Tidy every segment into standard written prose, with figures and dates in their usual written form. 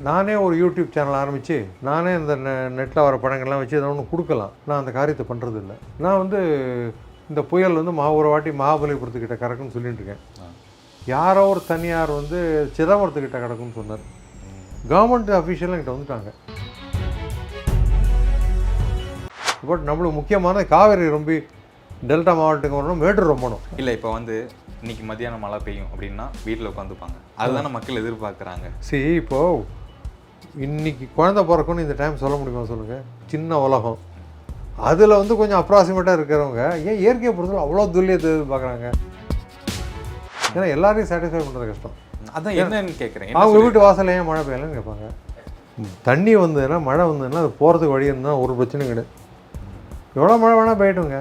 நானே ஒரு YouTube channel ஆரம்பித்து நானே இந்த நெட்டில் வர படங்கள்லாம் வச்சு எதாவது ஒன்று கொடுக்கலாம். நான் அந்த காரியத்தை பண்ணுறது இல்லை. நான் வந்து இந்த புயல் வந்து ஒரு வாட்டி மகாபலிபுரத்துக்கிட்ட கிடக்குன்னு சொல்லிட்டு இருக்கேன். யாரோ ஒரு தனியார் வந்து சிதம்பரத்துக்கிட்ட கிடக்குன்னு சொன்னார். கவர்மெண்ட் அஃபீஷியலாக கிட்ட வந்துட்டாங்க. பட் நம்மளுக்கு முக்கியமான காவேரி ரொம்ப டெல்டா மாவட்டத்துக்கு வரணும், மேட்டூர் ரொம்பணும். இல்லை இப்போ வந்து இன்னைக்கு மத்தியானம் மழை பெய்யும் அப்படின்னா வீட்டில் உட்காந்துப்பாங்க. அதுதானே மக்கள் எதிர்பார்க்குறாங்க. சரி, இப்போது இன்னைக்கு குழந்தை பிறக்குன்னு இந்த டைம் சொல்ல முடியுமா சொல்லுங்கள்? சின்ன உலகம். அதில் வந்து கொஞ்சம் அப்ராக்சிமேட்டாக இருக்கிறவங்க ஏன் இயற்கையை பொறுத்தவரை அவ்வளோ துல்லியத்தை எதிர்பார்க்குறாங்க? ஏன்னா எல்லாரையும் சாட்டிஸ்ஃபை பண்ணுறது கஷ்டம். அதான் என்னன்னு கேட்குறேன். அவங்க வீட்டு வாசலில் ஏன் மழை பெய்யலன்னு கேட்பாங்க. தண்ணி வந்ததுன்னா மழை வந்ததுன்னா அது போகிறதுக்கு வழி இருந்தால் ஒரு பிரச்சனையும் கிடையாது. எவ்வளோ மழை வேணால் பெய்யட்டுங்க,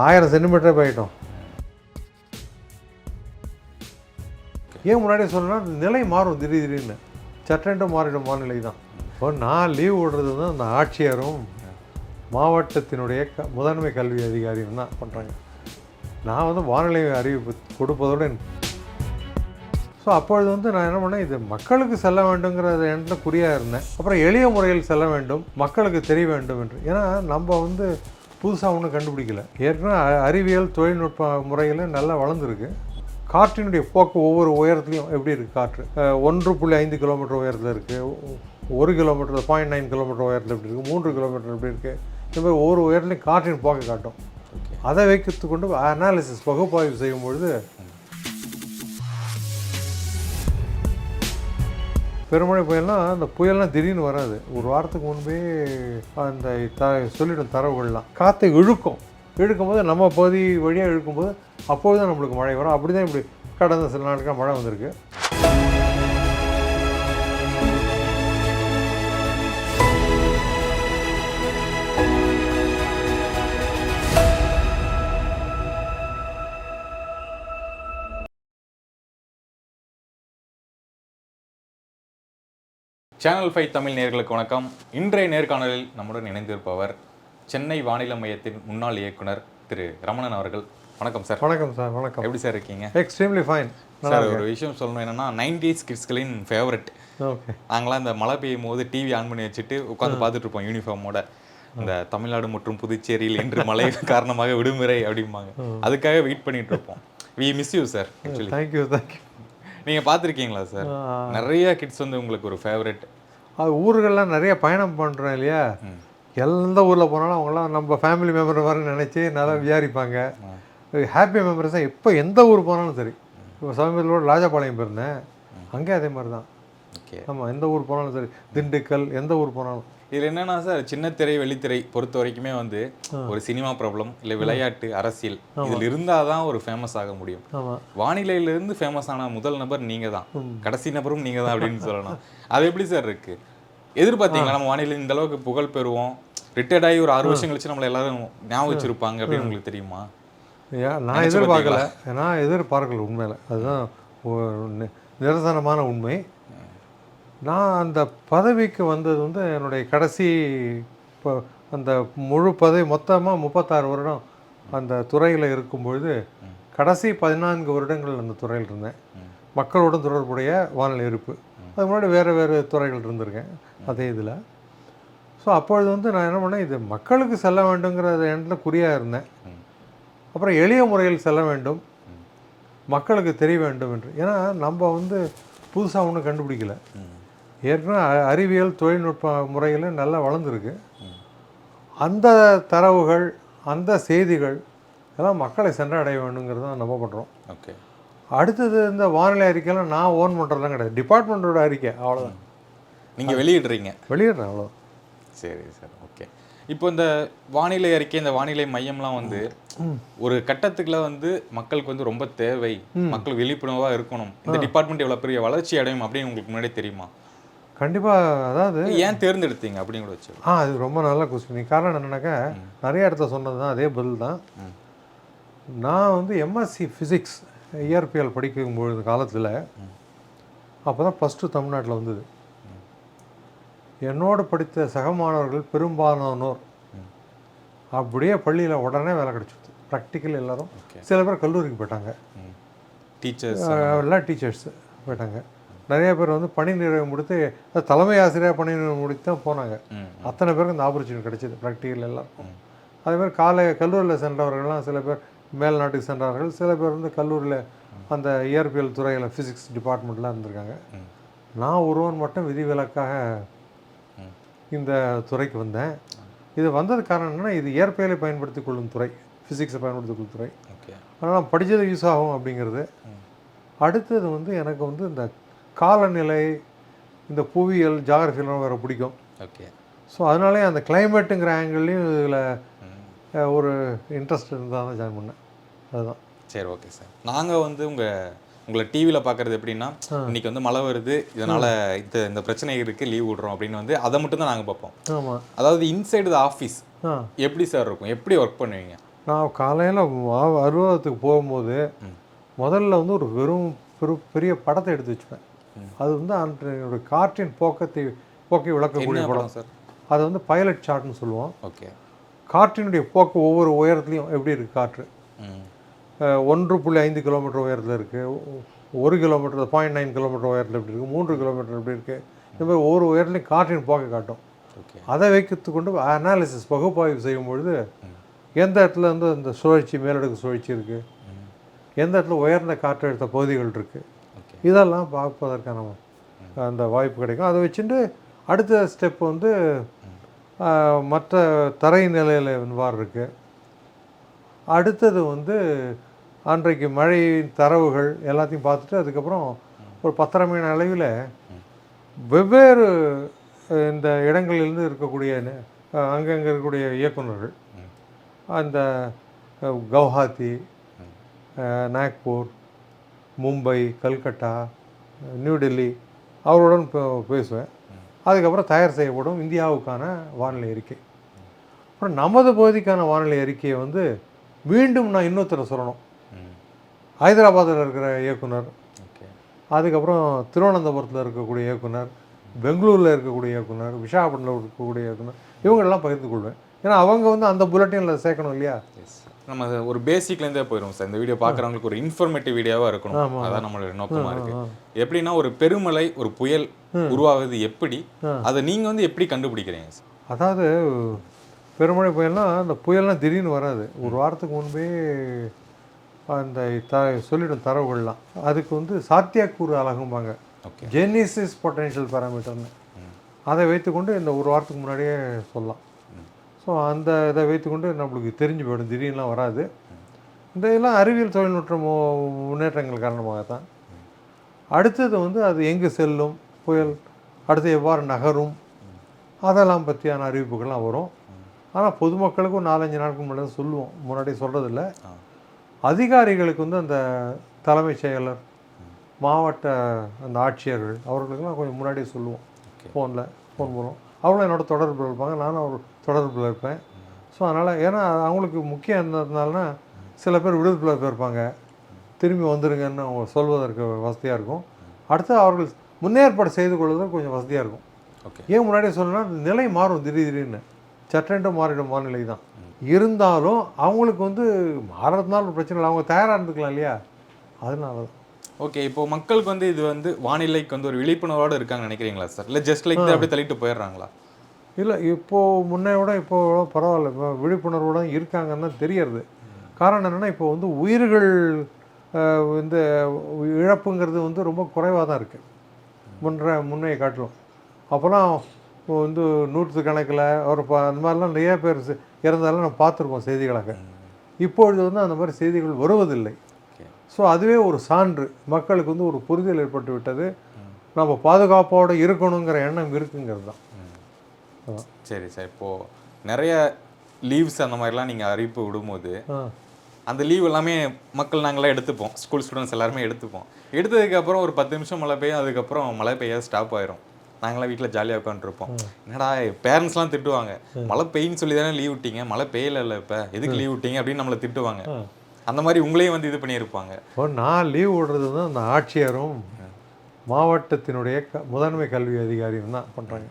1000 சென்டிமீட்டரே பெய்யட்டும். ஏன் முன்னாடி சொல்லணும்னா நிலை மாறும், திடீர்னு சட்டென்று மாறிடும் வானிலை தான். இப்போ நான் லீவ் விடுறது வந்து அந்த ஆட்சியரும் மாவட்டத்தினுடைய முதன்மை கல்வி அதிகாரியும் தான் பண்ணுறாங்க. நான் வந்து வானிலை அறிவிப்பு கொடுப்பதோடு ஸோ அப்பொழுது வந்து நான் என்ன பண்ணேன், இது மக்களுக்கு செல்ல வேண்டுங்கிற எண்ணத்தில் குறியாக இருந்தேன். அப்புறம் எளிய முறையில் செல்ல வேண்டும், மக்களுக்கு தெரிய வேண்டும் என்று. ஏன்னா நம்ம வந்து புதுசாக ஒன்றும் கண்டுபிடிக்கல. ஏற்கனவே அறிவியல் தொழில்நுட்ப முறையில் நல்லா வளர்ந்துருக்கு. காற்றினுடைய போக்கு ஒவ்வொரு உயரத்துலையும் எப்படி இருக்குது, காற்று 1.5 கிலோமீட்டர் உயரத்தில் இருக்குது, 1 கிலோமீட்டர் 0.9 கிலோமீட்டர் உயரத்தில் எப்படி இருக்குது, 3 கிலோமீட்டர் எப்படி இருக்குது, இந்த மாதிரி ஒவ்வொரு உயரத்துலையும் காற்றின் போக்கை காட்டும். அதை வைத்து கொண்டு அனாலிசிஸ் பகுப்பாய்வு செய்யும்பொழுது பெருமழை புயல்னால் அந்த புயல்லாம் திடீர்னு வராது. ஒரு வாரத்துக்கு முன்பே அந்த சொல்லிடும் தரவுகள்லாம் காற்றை இழுக்கும் போது நம்ம பகுதி வழியாக இழுக்கும்போது அப்போது தான் நம்மளுக்கு மழை வரும். அப்படி தான் இப்படி கடந்த சில நாட்களாக மழை வந்திருக்கு. சேனல் 5 தமிழ் நேயர்களுக்கு வணக்கம். இன்றைய நேர்காணலில் நம்முடன் இணைந்திருப்பவர் சென்னை வானிலை மையத்தின் முன்னாள் இயக்குனர் திரு ரமணன் அவர்கள். வணக்கம் சார். வணக்கம் சார். வணக்கம். எப்படி சார் இருக்கீங்க? Extremely fine sir. ஒரு விஷயம் சொல்லணும் என்னன்னா, 90s கிட்ஸ்களின் ஃபேவரட். ஓகே. நாங்களாம் இந்த மழை பெய்யும் போது டிவி ஆன் பண்ணி வச்சுட்டு உட்காந்து பார்த்துட்டு இருப்போம் யூனிஃபார்மோட. இந்த தமிழ்நாடு மற்றும் புதுச்சேரியில் இன்று மழை காரணமாக விடுமுறை அப்படிம்பாங்க. அதுக்காக வெயிட் பண்ணிட்டு இருப்போம். We miss you sir. Actually thank you. நீங்கள் பார்த்துருக்கீங்களா சார்? நிறைய கிட்ஸ் வந்து உங்களுக்கு ஒரு ஃபேவரட். அது ஊர்கள்லாம் நிறைய பயணம் பண்ணுறோம் இல்லையா, எந்த ஊரில் போனாலும் அவங்களாம் நம்ம ஃபேமிலி மெம்பர் மாதிரி நினச்சி நல்லா விசாரிப்பாங்க. ஹாப்பி மெம்பர்ஸாக எப்போ எந்த ஊர் போனாலும் சரி. இப்போ சமீபத்தில் ராஜபாளையம் போயிருந்தேன், அங்கே அதே மாதிரி தான். ஓகே. ஆமாம், எந்த ஊர் போனாலும் சரி, திண்டுக்கல், எந்த ஊர் போனாலும். இதில் என்னன்னா சார், சின்ன திரை வெள்ளித்திரை பொறுத்த வரைக்குமே வந்து ஒரு சினிமா ப்ராப்ளம் இல்லை விளையாட்டு அரசியல் இதில் இருந்தால் தான் ஒரு ஃபேமஸ் ஆக முடியும். வானிலையிலிருந்து ஃபேமஸ் ஆன முதல் நபர் நீங்கள் தான், கடைசி நபரும் நீங்கள் தான் அப்படின்னு சொல்லலாம். அது எப்படி சார் இருக்கு? எதிர்பார்த்தீங்களா நம்ம வானிலை இந்த அளவுக்கு புகழ் பெறுவோம், ரிட்டையர்ட் ஆகி ஒரு 6 வருஷம் கழிச்சு நம்மளை எல்லாரும் ஞாபகம் வச்சிருப்பாங்க அப்படின்னு உங்களுக்கு தெரியுமா? நான் எதிர்பார்க்கல உண்மையில். அதுதான் நிரசனமான உண்மை. நான் அந்த பதவிக்கு வந்தது வந்து என்னுடைய கடைசி இப்போ அந்த முழு பதவி மொத்தமாக 36 வருடம் அந்த துறையில் இருக்கும்பொழுது கடைசி 14 வருடங்கள் அந்த துறையில் இருந்தேன். மக்களோட தொடர்புடைய வானிலை இருப்பு. அது முன்னாடி வேறு துறைகள் இருந்திருக்கேன் அதே இதில். ஸோ அப்பொழுது வந்து நான் என்ன பண்ணேன், இது மக்களுக்கு செல்ல வேண்டுங்கிற எண்ணத்தில் குறியாக இருந்தேன். அப்புறம் எளிய முறையில் செல்ல வேண்டும், மக்களுக்கு தெரிய வேண்டும் என்று. ஏன்னா நம்ம வந்து புதுசாக ஒன்றும் கண்டுபிடிக்கல. ஏற்கனவே அறிவியல் தொழில்நுட்ப முறையில் நல்லா வளர்ந்துருக்கு. அந்த தரவுகள், அந்த செய்திகள் எல்லாம் மக்களை சென்றடைய வேண்டுங்கிறது தான் நம்ம பண்ணுறோம். ஓகே. அடுத்தது இந்த வானிலை அறிக்கையெல்லாம் நான் ஓன் பண்ணுறதுலாம் கிடையாது, டிபார்ட்மெண்ட்டோட அறிக்கை, அவ்வளோதான். நீங்கள் வெளியிடுறேன் அவ்வளோ. சரி சார். ஓகே. இப்போ இந்த வானிலை அறிக்கை, இந்த வானிலை மையம்லாம் வந்து ஒரு கட்டத்துக்குள்ள வந்து மக்களுக்கு வந்து ரொம்ப தேவை, மக்கள் விழிப்புணர்வாக இருக்கணும், இந்த டிபார்ட்மெண்ட் எவ்வளோ பெரிய வளர்ச்சி அடையும் அப்படின்னு உங்களுக்கு முன்னாடி தெரியுமா? கண்டிப்பாக. அதாவது ஏன் தேர்ந்தெடுத்தீங்க அப்படின்னு கூட வச்சு. அது ரொம்ப நல்ல கொஸ்டின். காரணம் என்னன்னாக்கா, நிறைய இடத்த சொன்னது தான் அதே பதில் தான். நான் வந்து எம்எஸ்சி ஃபிசிக்ஸ் இயற்பியல் படிக்கும்பொழுது காலத்தில் அப்போ தான் ஃபஸ்ட்டு தமிழ்நாட்டில் வந்தது. என்னோடு படித்த சக மாணவர்கள் பெரும்பாலானோர் அப்படியே பள்ளியில் உடனே வேலை கிடச்சிடுது. ப்ராக்டிக்கல் எல்லோரும். சில பேர் கல்லூரிக்கு போயிட்டாங்க, டீச்சர்ஸ் எல்லாம் டீச்சர்ஸ் போயிட்டாங்க. நிறைய பேர் வந்து பணி நிறைவு முடித்து தலைமை ஆசிரியராக பணி நிறைவு முடித்து தான் போனாங்க. அத்தனை பேருக்கு இந்த ஆப்பர்ச்சுனிட்டி கிடைச்சிது ப்ராக்டிக்கல் எல்லாருக்கும். அதேமாதிரி கல்லூரியில் சென்றவர்கள்லாம் சில பேர் மேல் நாட்டுக்கு சென்றார்கள், சில பேர் வந்து கல்லூரியில் அந்த இயற்பியல் துறையில் ஃபிசிக்ஸ் டிபார்ட்மெண்ட்லாம் இருந்திருக்காங்க. நான் ஒருவன் மட்டும் விதிவிலக்காக இந்த துறைக்கு வந்தேன். இது வந்தது காரணம் என்னென்னா, இது இயற்பியலை பயன்படுத்தி கொள்ளும் துறை, ஃபிசிக்ஸை பயன்படுத்தி கொள்ளும் துறை. அதனால் படித்தது யூஸ் ஆகும் அப்படிங்கிறது. அடுத்தது வந்து எனக்கு வந்து இந்த காலநிலை, இந்த புவியியல், ஜாகிரஃபிலாம் வேறு பிடிக்கும். ஸோ அதனாலே அந்த கிளைமேட்டுங்கிற ஆங்கிள்லேயும் இதில் ஒரு இன்ட்ரெஸ்ட் இருந்தால் தான் ஜாயின் பண்ணேன். அதுதான். சரி, ஓகே சார். நாங்கள் வந்து உங்களை டிவியில் பார்க்குறது எப்படின்னா, இன்றைக்கி வந்து மழை வருது, இதனால் இந்த பிரச்சனை இருக்குது, லீவ் விட்றோம் அப்படின்னு வந்து அதை மட்டும் தான் நாங்கள் பார்ப்போம். ஆமாம். அதாவது இன்சைடு த ஆஃபீஸ் எப்படி சார் இருக்கும், எப்படி ஒர்க் பண்ணுவீங்க? நான் காலையில் அலுவலகத்துக்கு போகும்போது முதல்ல வந்து ஒரு பெரிய படத்தை எடுத்து வச்சுப்பேன். அது வந்து அந்த காற்றின் போக்கை விளக்கக்கூடிய படம் சார். அது வந்து பைலட் சார்ட்னு சொல்லுவோம். ஓகே. காற்றினுடைய போக்கு ஒவ்வொரு உயரத்துலையும் எப்படி இருக்குது காற்று. 1.5 கிலோமீட்டர் உயரத்தில் இருக்குது, 1 கிலோமீட்டர் 0.9 கிலோமீட்டர் உயரத்தில் எப்படி இருக்குது, 3 கிலோமீட்டர் எப்படி இருக்குது, இந்த மாதிரி ஒவ்வொரு உயரத்துலையும் காற்றின் போக்கை காட்டும். அதை வைத்து கொண்டு அனாலிசிஸ் பகுப்பாய்வு செய்யும்பொழுது எந்த இடத்துல வந்து அந்த சுழற்சி, மேலடுக்கு சுழற்சி இருக்குது, எந்த இடத்துல உயர்ந்த காற்றழுத்த பகுதிகள் இருக்குது, இதெல்லாம் பார்ப்பதற்கான அந்த வாய்ப்பு கிடைக்கும். அதை வச்சுட்டு அடுத்த ஸ்டெப் வந்து மற்ற தரை நிலையில் எவ்வாறு இருக்குது, அடுத்தது வந்து அன்றைக்கு மழை தரவுகள் எல்லாத்தையும் பார்த்துட்டு அதுக்கப்புறம் ஒரு 10:30 மணி அளவில் வெவ்வேறு இந்த இடங்களிலிருந்து இருக்கக்கூடிய அங்கங்கே இருக்கக்கூடிய இயக்குநர்கள், அந்த கவுஹாத்தி, நாக்பூர், மும்பை, கல்கட்டா, நியூ டெல்லி அவருடன் பேசுவேன். அதுக்கப்புறம் தயார் செய்யப்படும் இந்தியாவுக்கான வானிலை அறிக்கை. அப்புறம் நமது பகுதிக்கான வானிலை அறிக்கையை வந்து மீண்டும் நான் இன்னொருத்தரை சொல்லணும். ஹைதராபாத்தில் இருக்கிற இயக்குனர், அதுக்கப்புறம் திருவனந்தபுரத்தில் இருக்கக்கூடிய இயக்குனர், பெங்களூரில் இருக்கக்கூடிய இயக்குனர், விசாகப்பட்டினத்தில் இருக்கக்கூடிய இயக்குனர், இவங்களெல்லாம் பகிர்ந்து கொள்வேன். ஏன்னா அவங்க வந்து அந்த புல்லட்டினில் சேர்க்கணும் இல்லையா. நம்ம ஒரு பேசிக்லேருந்தே போயிடும் சார். இந்த வீடியோ பார்க்குறவங்களுக்கு ஒரு இன்ஃபர்மேட்டிவ் வீடியோவாக இருக்கணும், அதான் நம்மளோட நோக்கமாக இருக்குது. எப்படின்னா ஒரு பெருமழை, ஒரு புயல் உருவாகுது எப்படி, அதை நீங்கள் வந்து எப்படி கண்டுபிடிக்கிறீங்க சார்? அதாவது பெருமழை புயல்னால் அந்த புயல்னால் திடீர்னு வராது. ஒரு வாரத்துக்கு முன்பே அந்த சொல்லிடும் தரவுகள்லாம். அதுக்கு வந்து சாத்தியக்கூறு அழகும்பாங்க, ஜெனிசிஸ் பொட்டென்ஷியல் பேராமீட்டர்னு. அதை வைத்துக்கொண்டு இந்த ஒரு வாரத்துக்கு முன்னாடியே சொல்லலாம். ஸோ அந்த இதை வைத்துக்கொண்டு நம்மளுக்கு தெரிஞ்சு போயிடும், திடீர்னுலாம் வராது. இந்த இதெல்லாம் அறிவியல் தொழில்நுட்ப முன்னேற்றங்கள் காரணமாகத்தான். அடுத்தது வந்து அது எங்கே செல்லும், புயல் அடுத்து எவ்வாறு நகரும், அதெல்லாம் பற்றியான அறிவிப்புகள்லாம் வரும். ஆனால் பொதுமக்களுக்கும் 4-5 நாட்களுக்கு முன்னாடி சொல்லுவோம், முன்னாடி சொல்கிறதில்ல. அதிகாரிகளுக்கு வந்து அந்த தலைமைச் செயலர், மாவட்ட அந்த ஆட்சியர்கள் அவர்களுக்கெல்லாம் கொஞ்சம் முன்னாடியே சொல்லுவோம். ஃபோன் பண்ணுவோம். அவங்களும் என்னோட தொடர்பில் இருப்பாங்க, நானும் அவர் தொடர்பில் இருப்பேன். ஸோ அதனால் ஏன்னா அவங்களுக்கு முக்கியம் இருந்ததுனாலனா சில பேர் விடுதலை போயிருப்பாங்க, திரும்பி வந்துடுங்கன்னு அவங்க சொல்வதற்கு வசதியாக இருக்கும். அடுத்து அவர்கள் முன்னேற்பாடு செய்து கொள்வதற்கு கொஞ்சம் வசதியாக இருக்கும். ஏன் முன்னாடியே சொல்லணும்னா நிலை மாறும், திடீர்னு சற்றென்று மாறிடும் வானிலை தான். இருந்தாலும் அவங்களுக்கு வந்து மாறுறதுனால பிரச்சனை இல்லை, அவங்க தயாராக இருந்துக்கலாம் இல்லையா, அதனால தான். ஓகே, இப்போது மக்களுக்கு வந்து இது வந்து வானிலைக்கு வந்து ஒரு விழிப்புணர்வோடு இருக்காங்கன்னு நினைக்கிறீங்களா சார்? இல்லை ஜஸ்ட் லைக் அப்படியே தள்ளிட்டு போயிடுறாங்களா? இல்லை, இப்போது முன்னை விட இப்போது பரவாயில்ல, இப்போ விழிப்புணர்வோடு இருக்காங்கன்னு தான் தெரியறது. காரணம் என்னென்னா இப்போ வந்து உயிர்கள் இந்த இழப்புங்கிறது வந்து ரொம்ப குறைவாக தான் இருக்குது முன்னையை காட்டிலும். அப்போலாம் வந்து 100 கணக்கில் ஒரு அந்த மாதிரிலாம் நிறைய பேர் இறந்தாலும் நம்ம பார்த்துருக்கோம் செய்திகளாக. இப்பொழுது வந்து அந்த மாதிரி செய்திகள் வருவதில்லை. ஸோ அதுவே ஒரு சான்று, மக்களுக்கு வந்து ஒரு புரிதல் ஏற்பட்டு விட்டது, நம்ம பாதுகாப்போடு இருக்கணுங்கிற எண்ணம் இருக்குங்கிறது தான். சரி சார், இப்போது நிறைய லீவ்ஸ் அந்த மாதிரிலாம் நீங்கள் அறிவிப்பு விடும்போது அந்த லீவ் எல்லாமே மக்கள் நாங்களாம் எடுத்துப்போம், ஸ்கூல் ஸ்டூடெண்ட்ஸ் எல்லாருமே எடுத்துப்போம். எடுத்ததுக்கப்புறம் ஒரு 10 நிமிஷம் மழை பெய்யும், அதுக்கப்புறம் மழை பெய்ய ஸ்டாப் ஆயிரும். நாங்களாம் வீட்டில் ஜாலியாக உட்காந்துருப்போம். என்னடா பேரண்ட்ஸ்லாம் திட்டுவாங்க, மழை பெய்யுன்னு சொல்லி தானே லீவ் விட்டீங்க, மழை பெய்யலை, இப்போ எதுக்கு லீவ் விட்டீங்க அப்படின்னு நம்மளை திட்டுவாங்க. அந்த மாதிரி உங்களையும் வந்து இது பண்ணியிருப்பாங்க. இப்போ நான் லீவ் விடுறது தான் அந்த ஆட்சியரும் மாவட்டத்தினுடைய முதன்மை கல்வி அதிகாரியும் தான் பண்ணுறாங்க.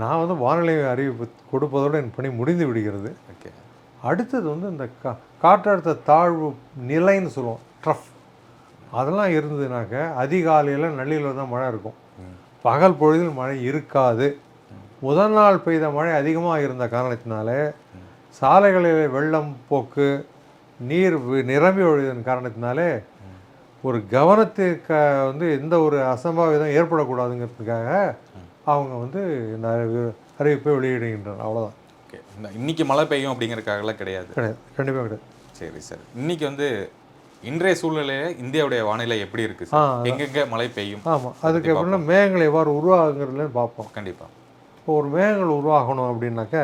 நான் வந்து வானிலை அறிவிப்பு கொடுப்பதோடு என் பணி முடிந்து விடுகிறது. ஓகே. அடுத்தது வந்து இந்த காற்றழுத்த தாழ்வு நிலைன்னு சொல்லுவோம், ட்ரஃப், அதெல்லாம் இருந்ததுனாக்க அதிகாலையில் நள்ளியில் தான் மழை இருக்கும், பகல் பொழுதில் மழை இருக்காது. முதல் நாள் பெய்த மழை அதிகமாக இருந்த காரணத்தினால சாலைகளில் வெள்ளம் போக்கு நீர் நிரம்பி ஒழிவதன் காரணத்தினாலே ஒரு கவனத்துக்கு வந்து எந்த ஒரு அசம்பாவிதம் ஏற்படக்கூடாதுங்கிறதுக்காக அவங்க வந்து இந்த அறிவிப்பை வெளியிடுகின்றனர். அவ்வளோதான். ஓகே, இன்னைக்கு மழை பெய்யும் அப்படிங்கிறதுக்காகலாம் கிடையாது. கிடையாது, கண்டிப்பாக கிடையாது. சரி சார், இன்னைக்கு வந்து இன்றைய சூழ்நிலையில இந்தியாவுடைய வானிலை எப்படி இருக்கு சார்? எங்கெங்க மழை பெய்யும்? ஆமாம், அதுக்கு எப்படின்னா மேகங்கள் எவ்வாறு உருவாகுங்கிறதுலன்னு பார்ப்போம். கண்டிப்பாக. இப்போ ஒரு மேகங்கள் உருவாகணும் அப்படின்னாக்க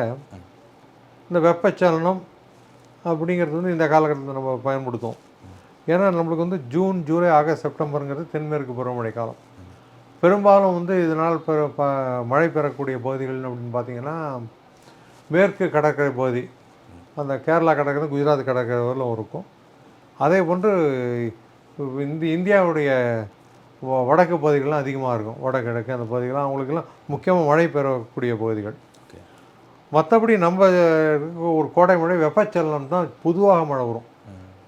இந்த வெப்பச்சலனம் அப்படிங்கிறது வந்து இந்த காலகட்டத்தில் நம்ம பயன்படுத்துவோம். ஏன்னா நம்மளுக்கு வந்து ஜூன், ஜூலை, ஆகஸ்ட், செப்டம்பருங்கிறது தென்மேற்கு பருவமழை காலம். பெரும்பாலும் வந்து இதனால் மழை பெறக்கூடிய பகுதிகள் அப்படின்னு பார்த்தீங்கன்னா மேற்கு கடற்கரை பகுதி, அந்த கேரளா கடற்கரை, குஜராத் கடற்கரை வரலும் இருக்கும். அதே போன்று இந்தியாவுடைய வடக்கு பகுதிகள்லாம் அதிகமாக இருக்கும். வடகிழக்கு அந்த பகுதிகள்லாம் அவங்களுக்கெல்லாம் முக்கியமாக மழை பெறக்கூடிய பகுதிகள். மற்றபடி நம்ம ஒரு கோடை மழை வெப்பச்சலனம் தான் பொதுவாக மழை வரும்.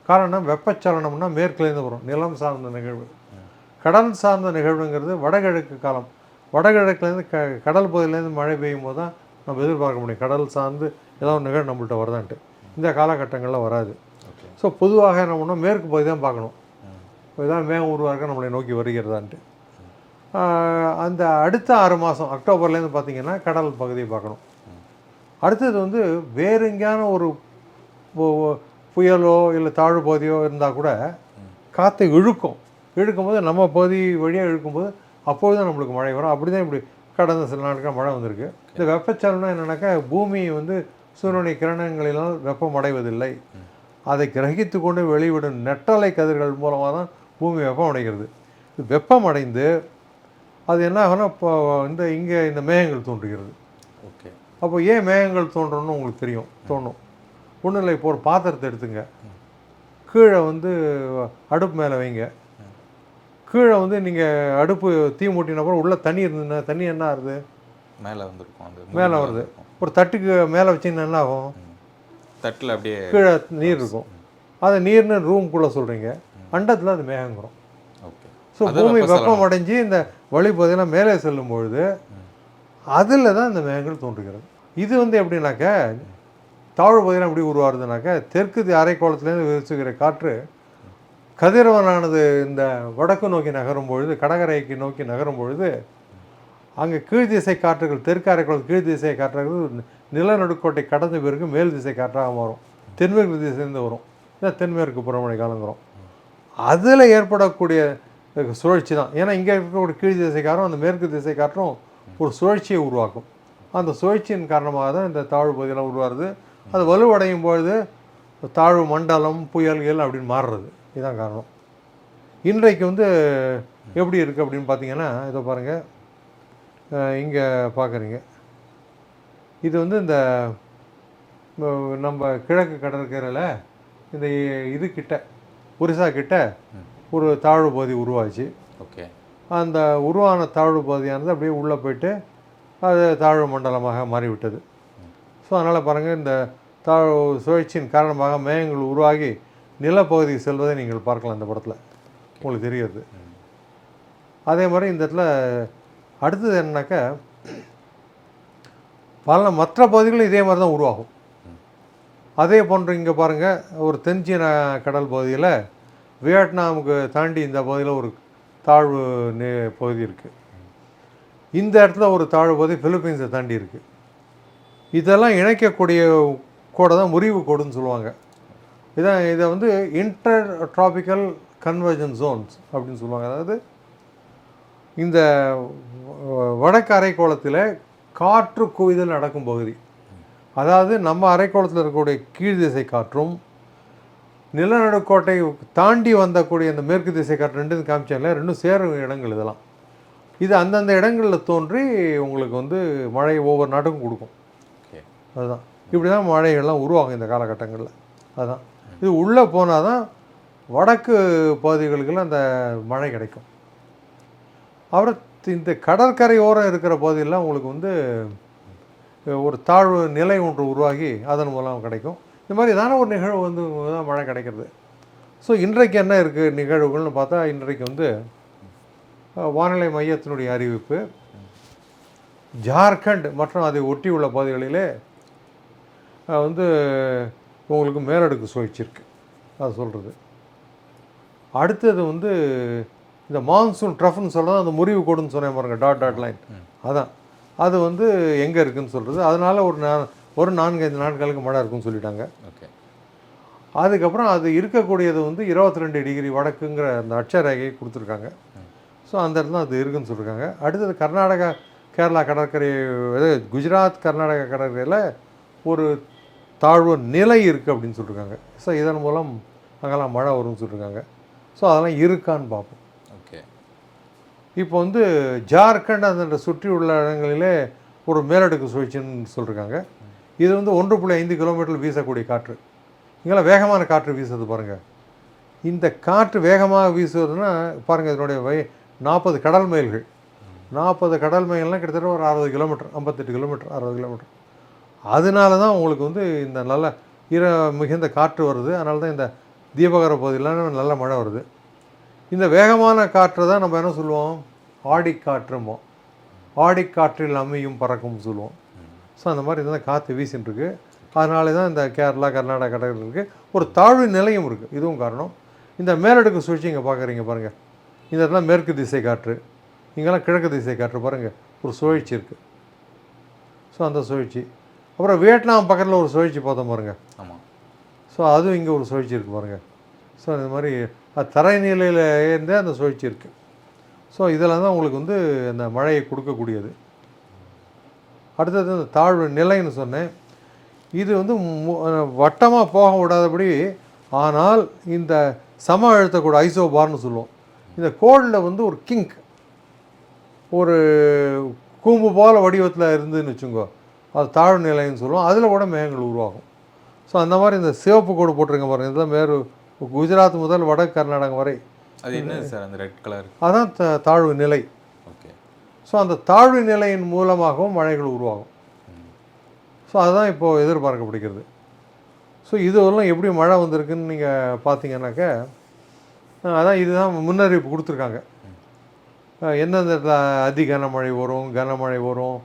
காரணம் வெப்பச்சலனம்னா மேற்குலேருந்து வரும், நிலம் சார்ந்த நிகழ்வு. கடல் சார்ந்த நிகழ்வுங்கிறது வடகிழக்கு காலம். வடகிழக்குலேருந்து கடல் பகுதியிலேருந்து மழை பெய்யும் போது தான் நம்ம எதிர்பார்க்க முடியும் கடல் சார்ந்து ஏதாவது ஒரு நிகழ்வு நம்மள்கிட்ட வருதான்ட்டு. இந்த காலகட்டங்களில் வராது. ஸோ பொதுவாக என்ன பண்ணோம், மேற்கு பகுதி தான் பார்க்கணும். இதான் மேகம் உருவாக்க நம்மளை நோக்கி வருகிறதான்ட்டு. அந்த அடுத்த 6 மாதம் அக்டோபர்லேருந்து பார்த்திங்கன்னா கடல் பகுதியை பார்க்கணும். அடுத்தது வந்து வேறு எங்கேயான ஒரு புயலோ இல்லை தாழ்வு பகுதியோ இருந்தால் கூட காற்றை இழுக்கும்போது நம்ம பகுதி வழியாக இழுக்கும்போது அப்போது தான் நம்மளுக்கு மழை வரும். அப்படி தான் இப்படி கடந்த சில நாட்கள் மழை வந்திருக்கு. இந்த வெப்பச்சலனம் என்னென்னாக்கா பூமி வந்து சூரியனுடைய கிரணங்களினால் வெப்பம் அடைவதில்லை, அதை கிரகித்து கொண்டு வெளிவிடும் நெட்டலை கதிர்கள் மூலமாக தான் பூமி வெப்பம் அடைகிறது. வெப்பம் அடைந்து அது என்ன ஆகும்னா இப்போ இங்கே இந்த மேகங்கள் தோன்றுகிறது. ஓகே, அப்போ ஏன் மேகங்கள் தோன்றணும்னு உங்களுக்கு தோணும். ஒன்றும் இல்லை, இப்போ ஒரு பாத்திரத்தை எடுத்துங்க, கீழே வந்து அடுப்பு மேலே வைங்க. கீழே வந்து நீங்கள் அடுப்பு தீ மூட்டினப்பறம் உள்ளே தண்ணி இருந்ததுன்னா தண்ணி என்ன ஆகுது, மேலே வந்துருக்கும், அது மேலே வருது. ஒரு தட்டுக்கு மேலே வச்சிங்கன்னா என்ன ஆகும், தட்டில் அப்படியே கீழே நீர் இருக்கும். அதை நீர்னு ரூம்குள்ளே சொல்கிறீங்க, அண்டத்தில் அது மேகங்கிறோம். ஓகே, ஸோ பூமி வெப்பம் அடைஞ்சு இந்த வழிப்பகுதியெல்லாம் மேலே செல்லும் பொழுது அதில் தான் இந்த மேகங்கள் தோன்றுகிறது. இது வந்து எப்படின்னாக்க தாழ்வு பகுதியெல்லாம் எப்படி உருவாகுதுனாக்க தெற்கு அரைக்கோளத்துலேருந்து வீசுகிற காற்று கதிரவனானது இந்த வடக்கு நோக்கி நகரும் பொழுது, கடற்கரைக்கு நோக்கி நகரும் பொழுது அங்கே கீழ் திசை காற்றுகள், தெற்கு அரைக்கோளம் கீழ் திசை காற்றுகள் நிலநடுக்கோட்டை கடந்த பிறகு மேல் திசை காற்றாக மாறும். தென்மேற்கு திசையிலேருந்து வரும், இதான் தென்மேற்கு பருவமழை காலங்கிறோம். அதில் ஏற்படக்கூடிய சுழற்சி தான். ஏன்னா இங்கே இருக்கக்கூடிய கீழ் திசை காற்றும் அந்த மேற்கு திசை காற்றும் ஒரு சுழற்சியை உருவாக்கும். அந்த சுழற்சியின் காரணமாக தான் இந்த தாழ்வு பகுதியெல்லாம் உருவாருது. அது வலுவடையும் பொழுது தாழ்வு மண்டலம், புயல்கள் அப்படின்னு மாறுறது. இதுதான் காரணம். இன்றைக்கு வந்து எப்படி இருக்குது அப்படின்னு பார்த்தீங்கன்னா, இதை பாருங்கள், இங்கே பார்க்குறீங்க, இது வந்து இந்த நம்ம கிழக்கு கடற்கரையில் இந்த இது கிட்ட ஒரிசா கிட்ட ஒரு தாழ்வு பகுதி உருவாச்சு. ஓகே, அந்த உருவான தாழ்வு பகுதியானது அப்படியே உள்ளே போயிட்டு அது தாழ்வு மண்டலமாக மாறிவிட்டது. ஸோ அதனால் பாருங்கள், இந்த தாழ்வு சுழற்சியின் காரணமாக மேகங்கள் உருவாகி நிலப்பகுதி செல்வதை நீங்கள் பார்க்கலாம். இந்த படத்தில் உங்களுக்கு தெரியுது. அதே மாதிரி இந்த இடத்துல அடுத்தது என்னன்னாக்கா பல மற்ற பகுதிகளும் இதே மாதிரி தான் உருவாகும். அதே போன்று இங்கே பாருங்கள், ஒரு தென்சீன கடல் பகுதியில் வியட்நாமுக்கு தாண்டி இந்த பகுதியில் ஒரு தாழ்வு பகுதி இருக்குது. இந்த இடத்துல ஒரு தாழ்வு பகுதி பிலிப்பைன்ஸை தாண்டி இருக்குது. இதெல்லாம் இணைக்கக்கூடிய கோடை தான் முறிவு கோடுன்னு சொல்லுவாங்க. இதை வந்து இன்டர் டிராபிக்கல் கன்வர்ஜன் ஜோன்ஸ் அப்படின்னு சொல்லுவாங்க. அதாவது இந்த வடக்கு அரைக்கோளத்தில் காற்று குவிதல் நடக்கும் பகுதி, அதாவது நம்ம அரைக்கோளத்தில் இருக்கக்கூடிய கீழ் திசை காற்றும் நிலநடுக்கோட்டை தாண்டி வந்தக்கூடிய இந்த மேற்கு திசை காற்று ரெண்டும் காமிச்சாங்களே, ரெண்டும் சேரும் இடங்கள். இதெல்லாம் இது அந்தந்த இடங்களில் தோன்றி உங்களுக்கு வந்து மழை ஒவ்வொரு நாட்டுக்கும் கொடுக்கும். அதுதான் இப்படி தான் மழைகள்லாம் உருவாகும் இந்த காலகட்டங்களில். அதுதான் இது உள்ளே போனால் தான் வடக்கு பகுதிகளுக்கெல்லாம் அந்த மழை கிடைக்கும். அப்புறம் இந்த கடற்கரை ஓரம் இருக்கிற பகுதியெல்லாம் உங்களுக்கு வந்து ஒரு தாழ்வு நிலை ஒன்று உருவாகி அதன் மூலம் கிடைக்கும். இந்த மாதிரி ஏதான ஒரு நிகழ்வு வந்து தான் மழை கிடைக்கிறது. ஸோ இன்றைக்கு என்ன இருக்குது நிகழ்வுகள்னு பார்த்தா, இன்றைக்கு வந்து வானிலை மையத்தினுடைய அறிவிப்பு, ஜார்க்கண்ட் மற்றும் அதை ஒட்டி உள்ள பகுதிகளிலே வந்து உங்களுக்கு மேலடுக்கு சுழற்சி இருக்குது, அது சொல்கிறது. அடுத்தது வந்து இந்த மான்சூன் ட்ரஃப்னு சொல்கிறது, அந்த முறிவு கோடுன்னு சொன்னேன் பாருங்க, டாட் லைன், அதான் அது வந்து எங்கே இருக்குதுன்னு சொல்கிறது. அதனால் ஒரு 4-5 நாட்களுக்கு மழை இருக்குன்னு சொல்லிட்டாங்க. ஓகே. அதுக்கப்புறம் அது இருக்கக்கூடியது வந்து 22 டிகிரி வடக்குங்கிற அந்த அட்சரேகையை கொடுத்துருக்காங்க. ஸோ அந்த இடத்துல அது இருக்குன்னு சொல்லியிருக்காங்க. அடுத்தது கர்நாடகா கேரளா கடற்கரை, குஜராத் கர்நாடகா கடற்கரையில் ஒரு தாழ்வு நிலை இருக்குது அப்படின்னு சொல்லியிருக்காங்க. ஸோ இதன் மூலம் அங்கெல்லாம் மழை வரும்னு சொல்லியிருக்காங்க. ஸோ அதெல்லாம் இருக்கான்னு பார்ப்போம். ஓகே. இப்போ வந்து ஜார்க்கண்ட் அந்த சுற்றி உள்ள இடங்களிலே ஒரு மேலடுக்கு சுழற்சின்னு சொல்லியிருக்காங்க. இது வந்து 1.5 கிலோமீட்டர் வீசக்கூடிய காற்று. இங்கெல்லாம் வேகமான காற்று வீசுறது பாருங்கள். இந்த காற்று வேகமாக வீசுவதுன்னா பாருங்கள், இதனுடைய 40 கடல் மைல்கள். 40 கடல் மைல்னால் கிட்டத்தட்ட ஒரு 60 கிலோமீட்டர், 58 கிலோமீட்டர், 60 கிலோமீட்டர். அதனால தான் உங்களுக்கு வந்து இந்த நல்ல மிகுந்த காற்று வருது. அதனால தான் இந்த தீபகர பகுதியிலாம் நல்ல மழை வருது. இந்த வேகமான காற்றை தான் நம்ம என்ன சொல்லுவோம், ஆடிக்காற்றுமோ, ஆடிக்காற்றில் அம்மியும் பறக்கும்னு சொல்லுவோம். ஸோ அந்த மாதிரி இதெல்லாம் காற்று வீசின்னு இருக்கு. அதனால தான் இந்த கேரளா கர்நாடகா கடற்கரைக்கு ஒரு தாழ்வு நிலையும் இருக்குது. இதுவும் காரணம். இந்த மேலடுக்கு சுழற்சி இங்கே பார்க்குறீங்க பாருங்கள், இந்த இடத்துல மேற்கு திசை காற்று, இங்கெல்லாம் கிழக்கு திசை காற்று பாருங்கள், ஒரு சுழற்சி இருக்குது. ஸோ அந்த சுழற்சி. அப்புறம் வியட்நாம் பக்கத்தில் ஒரு சுழற்சி பார்த்தோம் பாருங்கள். ஆமாம். ஸோ அதுவும் இங்கே ஒரு சுழற்சி இருக்குது பாருங்கள். ஸோ இந்த மாதிரி தரைநிலையில் இருந்தே அந்த சுழற்சி இருக்குது. ஸோ இதெல்லாம் தான் உங்களுக்கு வந்து இந்த மழையை கொடுக்கக்கூடியது. அடுத்தது இந்த தாழ்வு நிலைன்னு சொன்னேன். இது வந்து வட்டமாக போக விடாதபடி, ஆனால் இந்த சம அழுத்தக்கூட ஐசோபார்னு சொல்லுவோம். இந்த கோடில் வந்து ஒரு கிங்க், ஒரு கூம்பு போல வடிவத்தில் இருந்துன்னு வச்சுங்கோ, அது தாழ்வு நிலைன்னு சொல்லுவோம். அதில் கூட மேகங்கள் உருவாகும். ஸோ அந்த மாதிரி இந்த சிவப்பு கோடு போட்டிருங்க பாருங்கள், இதுதான் மேற்கு குஜராத் முதல் வட கர்நாடகம் வரை. அது என்ன சார் அந்த ரெட் கலர்? அதான் தாழ்வு நிலை. ஓகே. ஸோ அந்த தாழ்வு நிலையின் மூலமாகவும் மழைகள் உருவாகும். ஸோ அதுதான் இப்போது எதிர்பார்க்கப்படுகிறது. ஸோ இதுவெல்லாம் எப்படி மழை வந்திருக்குன்னு நீங்கள் பார்த்தீங்கன்னாக்க, அதான் இதுதான் முன்னறிவிப்பு கொடுத்துருக்காங்க. எந்தெந்த இடத்துல அதி கனமழை வரும், கனமழை வரும்,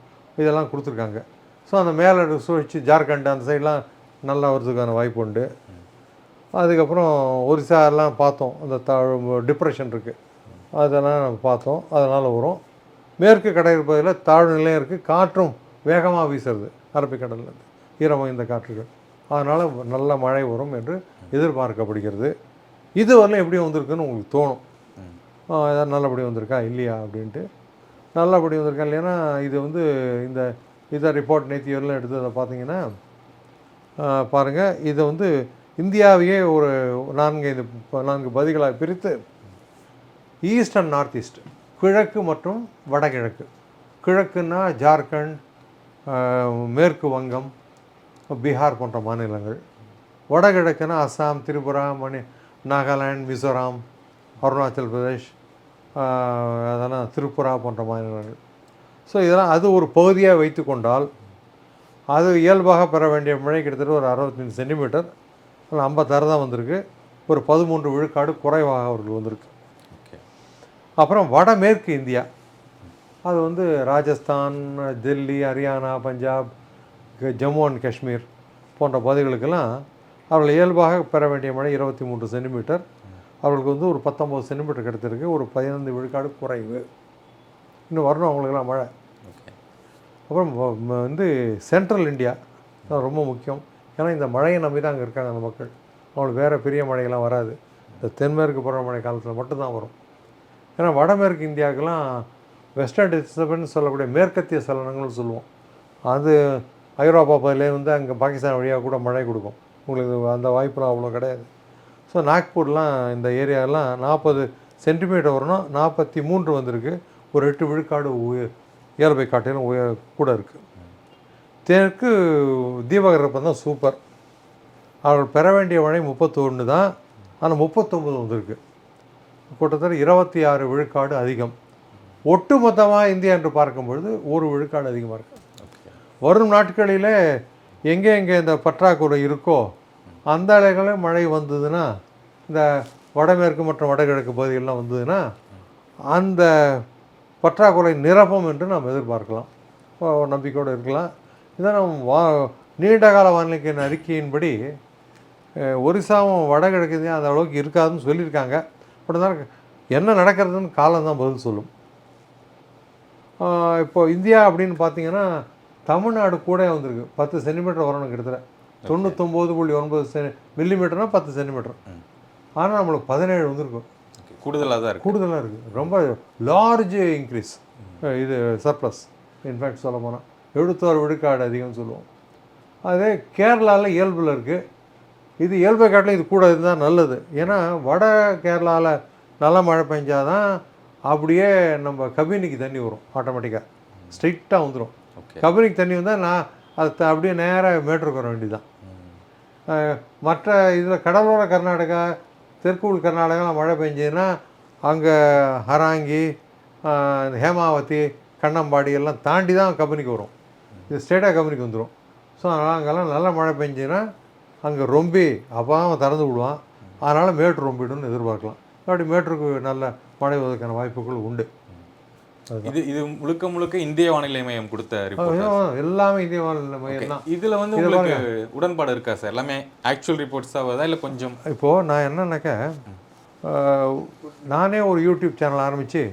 இதெல்லாம் கொடுத்துருக்காங்க. ஸோ அந்த மேலே சுழற்சி ஜார்க்கண்ட் அந்த சைட்லாம் நல்லா வரதுக்கான வாய்ப்பு உண்டு. அதுக்கப்புறம் ஒரிசா எல்லாம் பார்த்தோம், அந்த டிப்ரெஷன் இருக்குது, அதெல்லாம் நம்ம பார்த்தோம், அதனால் வரும். மேற்கு கடற்பகுதியில் தாழ்வு நிலையம் இருக்குது, காற்றும் வேகமாக வீசுறது அரபிக்கடல்லேருந்து ஈரமாக காற்றுகள், அதனால் நல்ல மழை வரும் என்று எதிர்பார்க்கப்படுகிறது. இது வரலாம் எப்படி வந்திருக்குன்னு உங்களுக்கு தோணும், ஏதாவது நல்லபடி வந்திருக்கா இல்லையா அப்படின்ட்டு. நல்லபடி வந்திருக்கா இல்லைன்னா, இது வந்து இந்த இதை ரிப்போர்ட் நேற்று வரலாம் எடுத்து அதை பார்த்தீங்கன்னா பாருங்கள், இதை வந்து இந்தியாவையே ஒரு 4 பகுதிகளாக பிரித்து ஈஸ்ட் அண்ட் நார்த் ஈஸ்ட், கிழக்கு மற்றும் வடகிழக்கு. கிழக்குன்னா ஜார்க்கண்ட், மேற்கு வங்கம், பீகார் போன்ற மாநிலங்கள். வடகிழக்குன்னா அஸ்ஸாம், திரிபுரா, நாகாலாந்து, மிசோராம், அருணாச்சல் பிரதேஷ், அதெல்லாம் திரிபுரா போன்ற மாநிலங்கள். ஸோ இதெல்லாம் அது ஒரு பகுதியாக வைத்து கொண்டால், அது இயல்பாக பெற வேண்டிய மழை கிட்டத்தட்ட ஒரு 65 சென்டிமீட்டர், 56 தான் வந்திருக்கு. ஒரு 13 விழுக்காடு குறைவாக அவர்கள் வந்திருக்கு. அப்புறம் வடமேற்கு இந்தியா, அது வந்து ராஜஸ்தான், டெல்லி, ஹரியானா, பஞ்சாப், ஜம்மு அண்ட் காஷ்மீர் போன்ற பகுதிகளுக்கெல்லாம் அவர்கள் இயல்பாக பெற வேண்டிய மழை 23 சென்டிமீட்டர், அவர்களுக்கு வந்து ஒரு 19 சென்டிமீட்டர் கிடைத்திருக்கு, ஒரு 15 விழுக்காடு குறைவு. இன்னும் வரணும் அவங்களுக்கெல்லாம் மழை. அப்புறம் வந்து சென்ட்ரல் இந்தியா தான் ரொம்ப முக்கியம். ஏன்னா இந்த மழையை நம்பி தான் அங்கே இருக்காங்க அந்த மக்கள். அவங்களுக்கு வேறு பெரிய மழைகள்லாம் வராது, இந்த தென்மேற்கு பருவமழை காலத்தில் மட்டும்தான் வரும். ஏன்னா வடமேற்கு இந்தியாவுக்கெல்லாம் வெஸ்டர்ன் டிஸ்டர்பன்ஸ் சொல்லக்கூடிய மேற்கத்திய சலனங்கள்னு சொல்லுவோம். அது ஐரோப்பா பகுதியிலே வந்து அங்கே பாகிஸ்தான் வழியாக கூட மழை கொடுக்கும். உங்களுக்கு அந்த வாய்ப்புலாம் அவ்வளோ கிடையாது. ஸோ நாக்பூர்லாம் இந்த ஏரியாலாம் 40 சென்டிமீட்டர் வரணும், 43 வந்திருக்கு, ஒரு 8 விழுக்காடு இயல்பை காட்டிலும் கூட இருக்குது. தெற்கு தீபகற்பம் தான் சூப்பர், அவர்கள் பெற வேண்டிய மழை 31 தான், ஆனால் 39 வந்திருக்கு, கிட்டத்தட்ட 26 விழுக்காடு அதிகம். ஒட்டு மொத்தமாக இந்தியா என்று பார்க்கும்பொழுது 1 விழுக்காடு அதிகமாக இருக்குது. வரும் நாட்களில் எங்கே இந்த பற்றாக்குறை இருக்கோ அந்த அளவுகளே மழை வந்ததுன்னா இந்த வடமேற்கு மற்றும் வடகிழக்கு பகுதிகளெலாம் வந்ததுன்னா அந்த பற்றாக்குறை நிரப்பும் என்று நாம் எதிர்பார்க்கலாம், நம்பிக்கையோடு இருக்கலாம். இதான் நம்ம நீண்டகால வானிலை அறிக்கையின்படி ஒரிசாவும் வடகிழக்கு இந்தியா அந்த அளவுக்கு இருக்காதுன்னு சொல்லியிருக்காங்க. பட் தான் என்ன நடக்கிறதுன்னு காலம் தான் பதில் சொல்லும். இப்போ இந்தியா அப்படின்னு பார்த்தீங்கன்னா தமிழ்நாடு கூட வந்திருக்கு. 10 சென்டிமீட்டர் வரணும் கிட்டத்தட்ட. 99.9 மில்லிமீட்டர்னால் 10 சென்டிமீட்டர். ஆனால் நம்மளுக்கு 17 வந்திருக்கும். கூடுதலாக தான் இருக்குது. கூடுதலாக இருக்குது. ரொம்ப லார்ஜ் இன்க்ரீஸ். இது சர்ப்ளஸ். இன்ஃபேக்ட் சொல்ல போனால் 76 விழுக்காடு அதிகம்னு சொல்லுவோம். அதே கேரளாவில் இயல்பில் இருக்குது. இது இயல்பை காட்டிலும் இது கூட இருந்தால் நல்லது. ஏன்னா வட கேரளாவில் நல்ல மழை பெஞ்சாதான் அப்படியே நம்ம கபினிக்கு தண்ணி வரும். ஆட்டோமேட்டிக்காக ஸ்ட்ரைட்டாக வந்துடும். கபினிக்கு தண்ணி வந்தால் நான் அது அப்படியே நேராக மேட்டருக்கு வர வேண்டியதுதான். மற்ற இதில் கடலோர கர்நாடகா, தெற்குள் கர்நாடகாவில் மழை பெஞ்சதுன்னா அங்கே ஹராங்கி, ஹேமாவதி, கண்ணம்பாடி எல்லாம் தாண்டி தான் கபினிக்கு வரும். இது ஸ்ட்ரெயிட்டாக கபினிக்கு வந்துடும். ஸோ அதனால் அங்கெல்லாம் நல்ல மழை பெஞ்சுன்னா அங்கே ரொம்பி அப்போ தான் திறந்து விடுவான். அதனால் மேட்ரு ரொம்பிடும்னு எதிர்பார்க்கலாம். அப்படி மேட்டருக்கு நல்ல மழை வருவதற்கான வாய்ப்புகள் உண்டு. இது முழுக்க முழுக்க இந்திய வானிலை மையம் கொடுத்த ரிப்போர்ட். எல்லாமே இந்திய வானிலை மையம் தான். இதில் வந்து உங்களுக்கு உடன்பாடு இருக்கா சார்? எல்லாமே ஆக்சுவல் ரிப்போர்ட்ஸாக வருதா இல்லை கொஞ்சம்? இப்போது நான் என்னன்னாக்கா, நானே ஒரு யூடியூப் சேனல் ஆரம்பித்து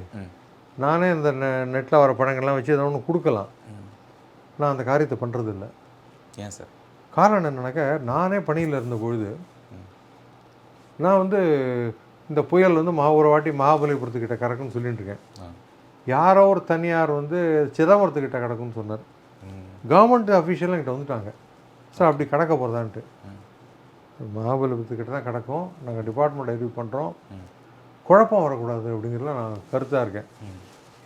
நானே இந்த நெட்டில் வர படங்கள்லாம் வச்சு எதாவது ஒன்று கொடுக்கலாம். நான் அந்த காரியத்தை பண்ணுறது இல்லை. ஏன் சார்? காரணம் என்னன்னாக்கா, நானே பணியில் இருந்த பொழுது நான் வந்து இந்த புயல் வந்து ஒரு வாட்டி மகாபலிபுரத்துக்கிட்ட கிடக்குன்னு சொல்லிட்டு இருக்கேன். யாரோ ஒரு தனியார் வந்து சிதம்பரத்துக்கிட்ட கிடக்குன்னு சொன்னார். கவர்மெண்ட் அஃபீஷியலாக கிட்ட வந்துட்டாங்க. சார் அப்படி கிடக்க போகிறதான்ட்டு. மகாபலிபுரத்துக்கிட்ட தான் கிடக்கும், நாங்கள் டிபார்ட்மெண்ட் அறிவு பண்ணுறோம், குழப்பம் வரக்கூடாது அப்படிங்கிறதுல நான் கருத்தாக இருக்கேன்.